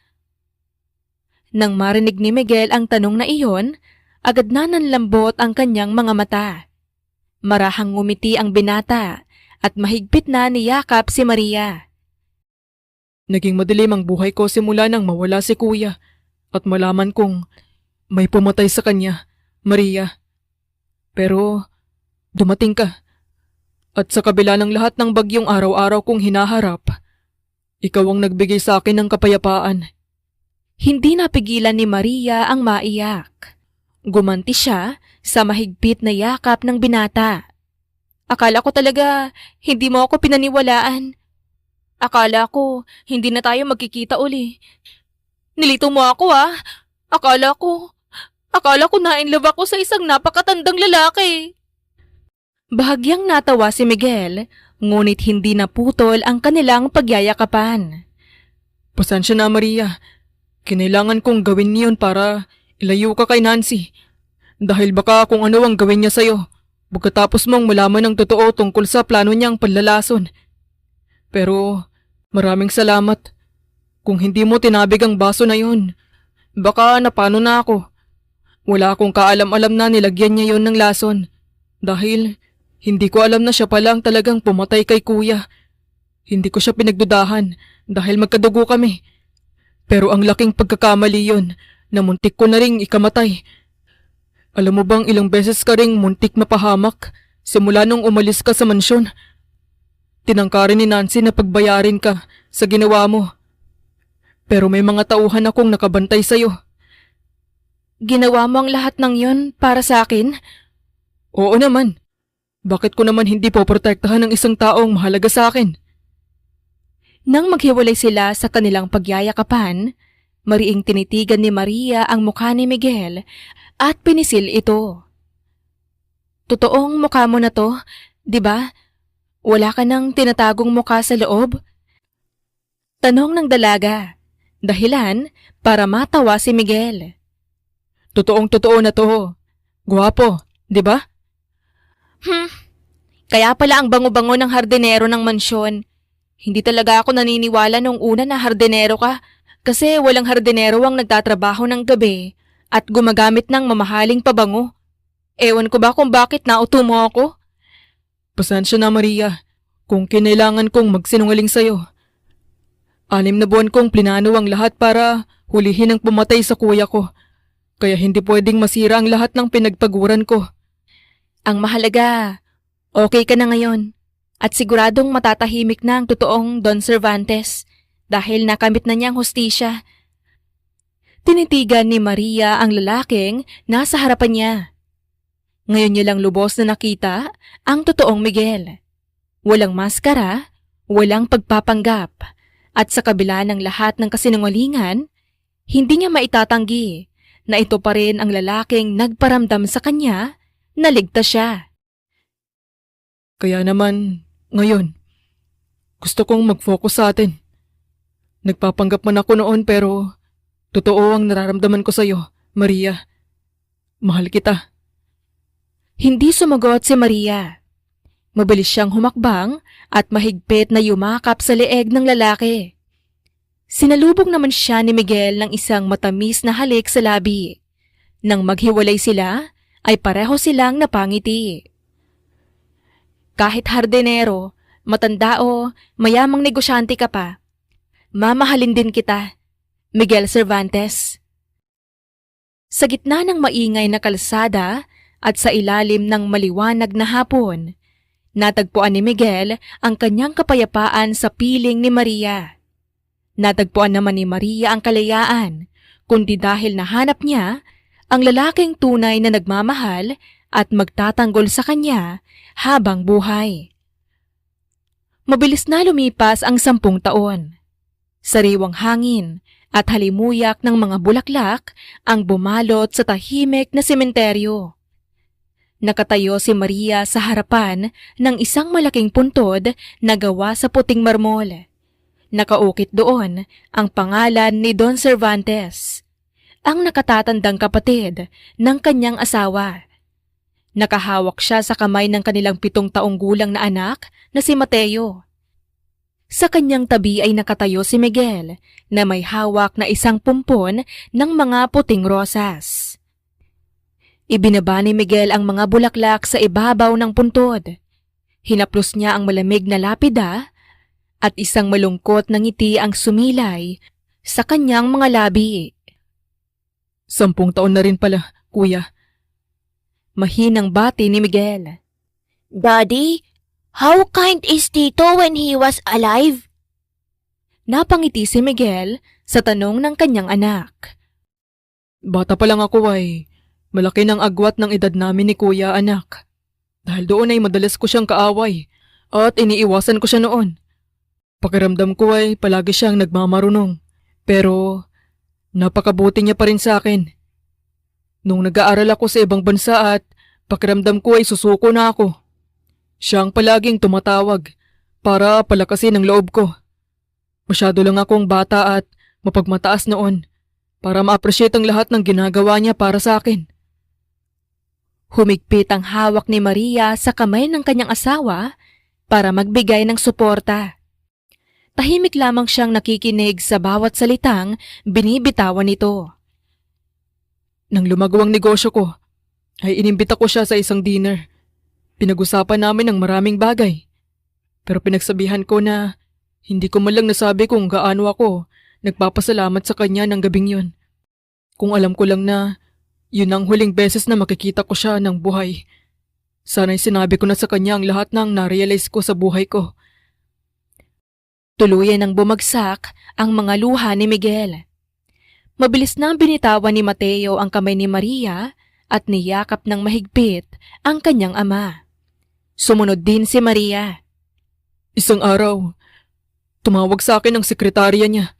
Nang marinig ni Miguel ang tanong na iyon, agad na nanlambot ang kanyang mga mata. Marahang ngumiti ang binata at mahigpit na niyakap si Maria. Naging madilim ang buhay ko simula nang mawala si kuya at malaman kong may pumatay sa kanya, Maria. Pero dumating ka. At sa kabila ng lahat ng bagyong araw-araw kong hinaharap, ikaw ang nagbigay sa akin ng kapayapaan. Hindi napigilan ni Maria ang maiyak. Gumanti siya sa mahigpit na yakap ng binata. Akala ko talaga hindi mo ako pinaniwalaan. Akala ko hindi na tayo magkikita uli. Nilito mo ako Akala ko na-inlove ako sa isang napakatandang lalaki. Bahagyang natawa si Miguel, ngunit hindi naputol ang kanilang pagyayakapan. Pasensya na, Maria. Kinailangan kong gawin niyon para ilayo ka kay Nancy. Dahil baka kung ano ang gawin niya sa'yo, pagkatapos mong malaman ang totoo tungkol sa plano niyang panlalason. Pero maraming salamat. Kung hindi mo tinabig ang baso na yun, baka napano na ako. Wala akong kaalam-alam na nilagyan niya yon ng lason. Dahil hindi ko alam na siya palang talagang pumatay kay kuya. Hindi ko siya pinagdudahan dahil magkadugo kami. Pero ang laking pagkakamali yon na muntik ko na ring ikamatay. Alam mo bang ilang beses ka ring muntik mapahamak simula nung umalis ka sa mansyon? Tinangkarin ni Nancy na pagbayarin ka sa ginawa mo. Pero may mga tauhan akong nakabantay sa'yo. Ginawa mo ang lahat ng yon para sa akin? Oo naman. Bakit ko naman hindi poprotektahan ng isang taong mahalaga sa akin? Nang maghiwalay sila sa kanilang pagyayakapan, mariing tinitigan ni Maria ang mukha ni Miguel at pinisil ito. Totoong mukha mo na to, di ba? Wala ka nang tinatagong mukha sa loob? Tanong ng dalaga, dahilan para matawa si Miguel. Totoong totoo na to. Guwapo, di ba? Kaya pala ang bango-bango ng hardinero ng mansyon. Hindi talaga ako naniniwala nung una na hardinero ka kasi walang hardinero ang nagtatrabaho ng gabi at gumagamit ng mamahaling pabango. Ewan ko ba kung bakit nauto mo ako? Pasensya na, Maria, kung kinailangan kong magsinungaling sa'yo. 6 na buwan kong plinano ang lahat para hulihin ang pumatay sa kuya ko. Kaya hindi pwedeng masira ang lahat ng pinagpaguran ko. Ang mahalaga, okay ka na ngayon at siguradong matatahimik na ang totoong Don Cervantes dahil nakamit na niya ang hustisya. Tinitigan ni Maria ang lalaking nasa harapan niya. Ngayon niya lang lubos na nakita ang totoong Miguel. Walang maskara, walang pagpapanggap, at sa kabila ng lahat ng kasinungalingan, hindi niya maitatanggi na ito pa rin ang lalaking nagparamdam sa kanya na ligtas siya. Kaya naman, ngayon, gusto kong mag-focus sa atin. Nagpapanggap man ako noon pero totoo ang nararamdaman ko sa'yo, Maria. Mahal kita. Hindi sumagot si Maria. Mabilis siyang humakbang at mahigpit na yumakap sa leeg ng lalaki. Sinalubong naman siya ni Miguel ng isang matamis na halik sa labi. Nang maghiwalay sila, ay pareho silang napangiti. Kahit hardinero, matanda o mayamang negosyante ka pa, mamahalin din kita, Miguel Cervantes. Sa gitna ng maingay na kalsada at sa ilalim ng maliwanag na hapon, Natagpuan ni Miguel ang kanyang kapayapaan sa piling ni Maria. Natagpuan naman ni Maria ang kalayaan, kundi dahil nahanap niya ang lalaking tunay na nagmamahal at magtatanggol sa kanya habang buhay. Mabilis na lumipas ang 10 taon. Sariwang hangin at halimuyak ng mga bulaklak ang bumalot sa tahimik na sementeryo. Nakatayo si Maria sa harapan ng isang malaking puntod na gawa sa puting marmol. Nakaukit doon ang pangalan ni Don Cervantes, ang nakatatandang kapatid ng kanyang asawa. Nakahawak siya sa kamay ng kanilang 7 taong gulang na anak na si Mateo. Sa kanyang tabi ay nakatayo si Miguel na may hawak na isang pumpon ng mga puting rosas. Ibinaba ni Miguel ang mga bulaklak sa ibabaw ng puntod. Hinaplos niya ang malamig na lapida at isang malungkot na ngiti ang sumilay sa kanyang mga labi. 10 taon na rin pala, kuya. Mahinang bati ni Miguel. Daddy, how kind is Tito when he was alive? Napangiti si Miguel sa tanong ng kanyang anak. Bata pa lang ako ay malaki ng agwat ng edad namin ni kuya, anak. Dahil doon ay madalas ko siyang kaaway at iniiwasan ko siya noon. Pakiramdam ko ay palagi siyang nagmamarunong. Pero napakabuti niya pa rin sa akin. Nung nag-aaral ako sa ibang bansa at pakiramdam ko ay susuko na ako, siya ang palaging tumatawag para palakasin ang loob ko. Masyado lang akong bata at mapagmataas noon para ma-appreciate ang lahat ng ginagawa niya para sa akin. Humigpit ang hawak ni Maria sa kamay ng kanyang asawa para magbigay ng suporta. Tahimik lamang siyang nakikinig sa bawat salitang binibitawan nito. Nang lumago ang negosyo ko, ay inimbita ko siya sa isang dinner. Pinag-usapan namin ang maraming bagay. Pero pinagsabihan ko na hindi ko man lang nasabi kung gaano ako nagpapasalamat sa kanya ng gabing yun. Kung alam ko lang na yun ang huling beses na makikita ko siya ng buhay. Sana'y sinabi ko na sa kanya ang lahat ng na-realize ko sa buhay ko. Tuluyan ang bumagsak ang mga luha ni Miguel. Mabilis na binitawan ni Mateo ang kamay ni Maria at niyakap ng mahigpit ang kanyang ama. Sumunod din si Maria. Isang araw, tumawag sa akin ang sekretarya niya.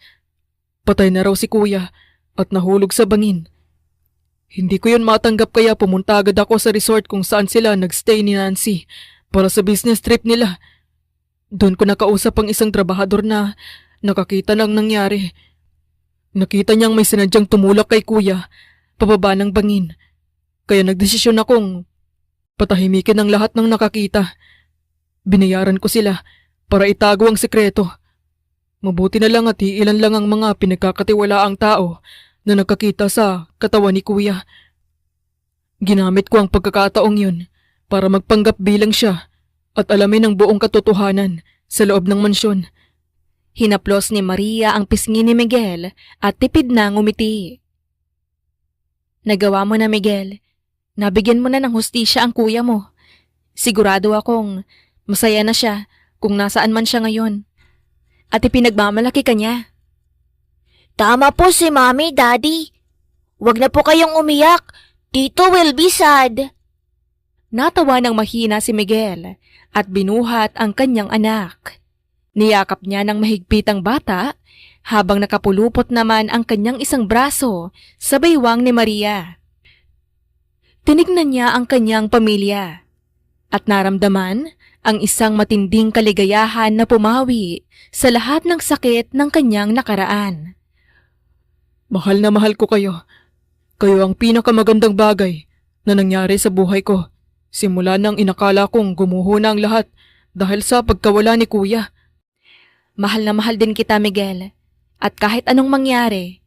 Patay na raw si kuya at nahulog sa bangin. Hindi ko yun matanggap kaya pumunta agad ako sa resort kung saan sila nagstay ni Nancy para sa business trip nila. Doon ko nakausap ang isang trabahador na nakakita ng nangyari. Nakita niyang may sinadyang tumulak kay kuya pababa ng bangin. Kaya nagdesisyon akong patahimikin ang lahat ng nakakita. Binayaran ko sila para itago ang sekreto. Mabuti na lang at iilan lang ang mga pinagkakatiwalaang tao na nakakita sa katawan ni kuya. Ginamit ko ang pagkakataong yun para magpanggap bilang siya at alamin ang buong katotohanan sa loob ng mansyon. Hinaplos ni Maria ang pisngi ni Miguel at tipid na ngumiti. Nagawa mo na, Miguel. Nabigyan mo na ng hustisya ang kuya mo. Sigurado akong masaya na siya kung nasaan man siya ngayon. At ipinagmamalaki ka niya. Tama po si Mommy, Daddy. Huwag na po kayong umiyak. Tito will be sad. Natawa ng mahina si Miguel at binuhat ang kanyang anak. Niyakap niya ng mahigpit ang bata habang nakapulupot naman ang kanyang isang braso sa baywang ni Maria. Tinignan niya ang kanyang pamilya at naramdaman ang isang matinding kaligayahan na pumawi sa lahat ng sakit ng kanyang nakaraan. Mahal na mahal ko kayo. Kayo ang pinakamagandang bagay na nangyari sa buhay ko. Simula nang inakala kong gumuho na ang lahat dahil sa pagkawala ni kuya. Mahal na mahal din kita, Miguel. At kahit anong mangyari,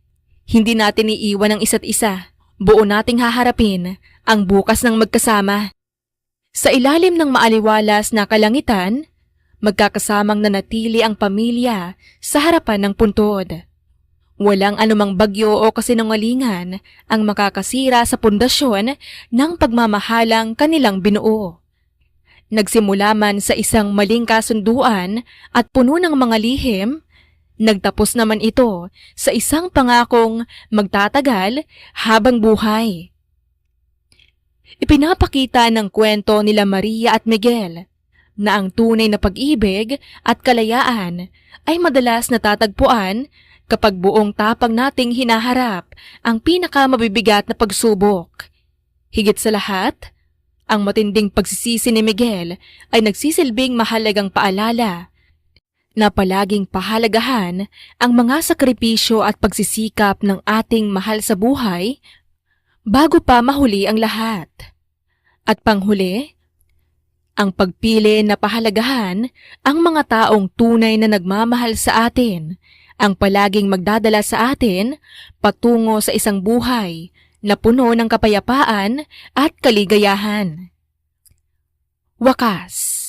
hindi natin iiwan ang isa't isa. Buo nating haharapin ang bukas ng magkasama. Sa ilalim ng maaliwalas na kalangitan, magkakasamang nanatili ang pamilya sa harapan ng puntod. Walang anumang bagyo o kasinungalingan ang makakasira sa pundasyon ng pagmamahalang kanilang binuo. Nagsimula man sa isang maling kasunduan at puno ng mga lihim, nagtapos naman ito sa isang pangakong magtatagal habang buhay. Ipinapakita ng kwento nila Maria at Miguel na ang tunay na pag-ibig at kalayaan ay madalas natatagpuan kapag buong tapang nating hinaharap ang pinakamabibigat na pagsubok. Higit sa lahat, ang matinding pagsisisi ni Miguel ay nagsisilbing mahalagang paalala na palaging pahalagahan ang mga sakripisyo at pagsisikap ng ating mahal sa buhay bago pa mahuli ang lahat. At panghuli, ang pagpili na pahalagahan ang mga taong tunay na nagmamahal sa atin, ang palaging magdadala sa atin patungo sa isang buhay na puno ng kapayapaan at kaligayahan. Wakas.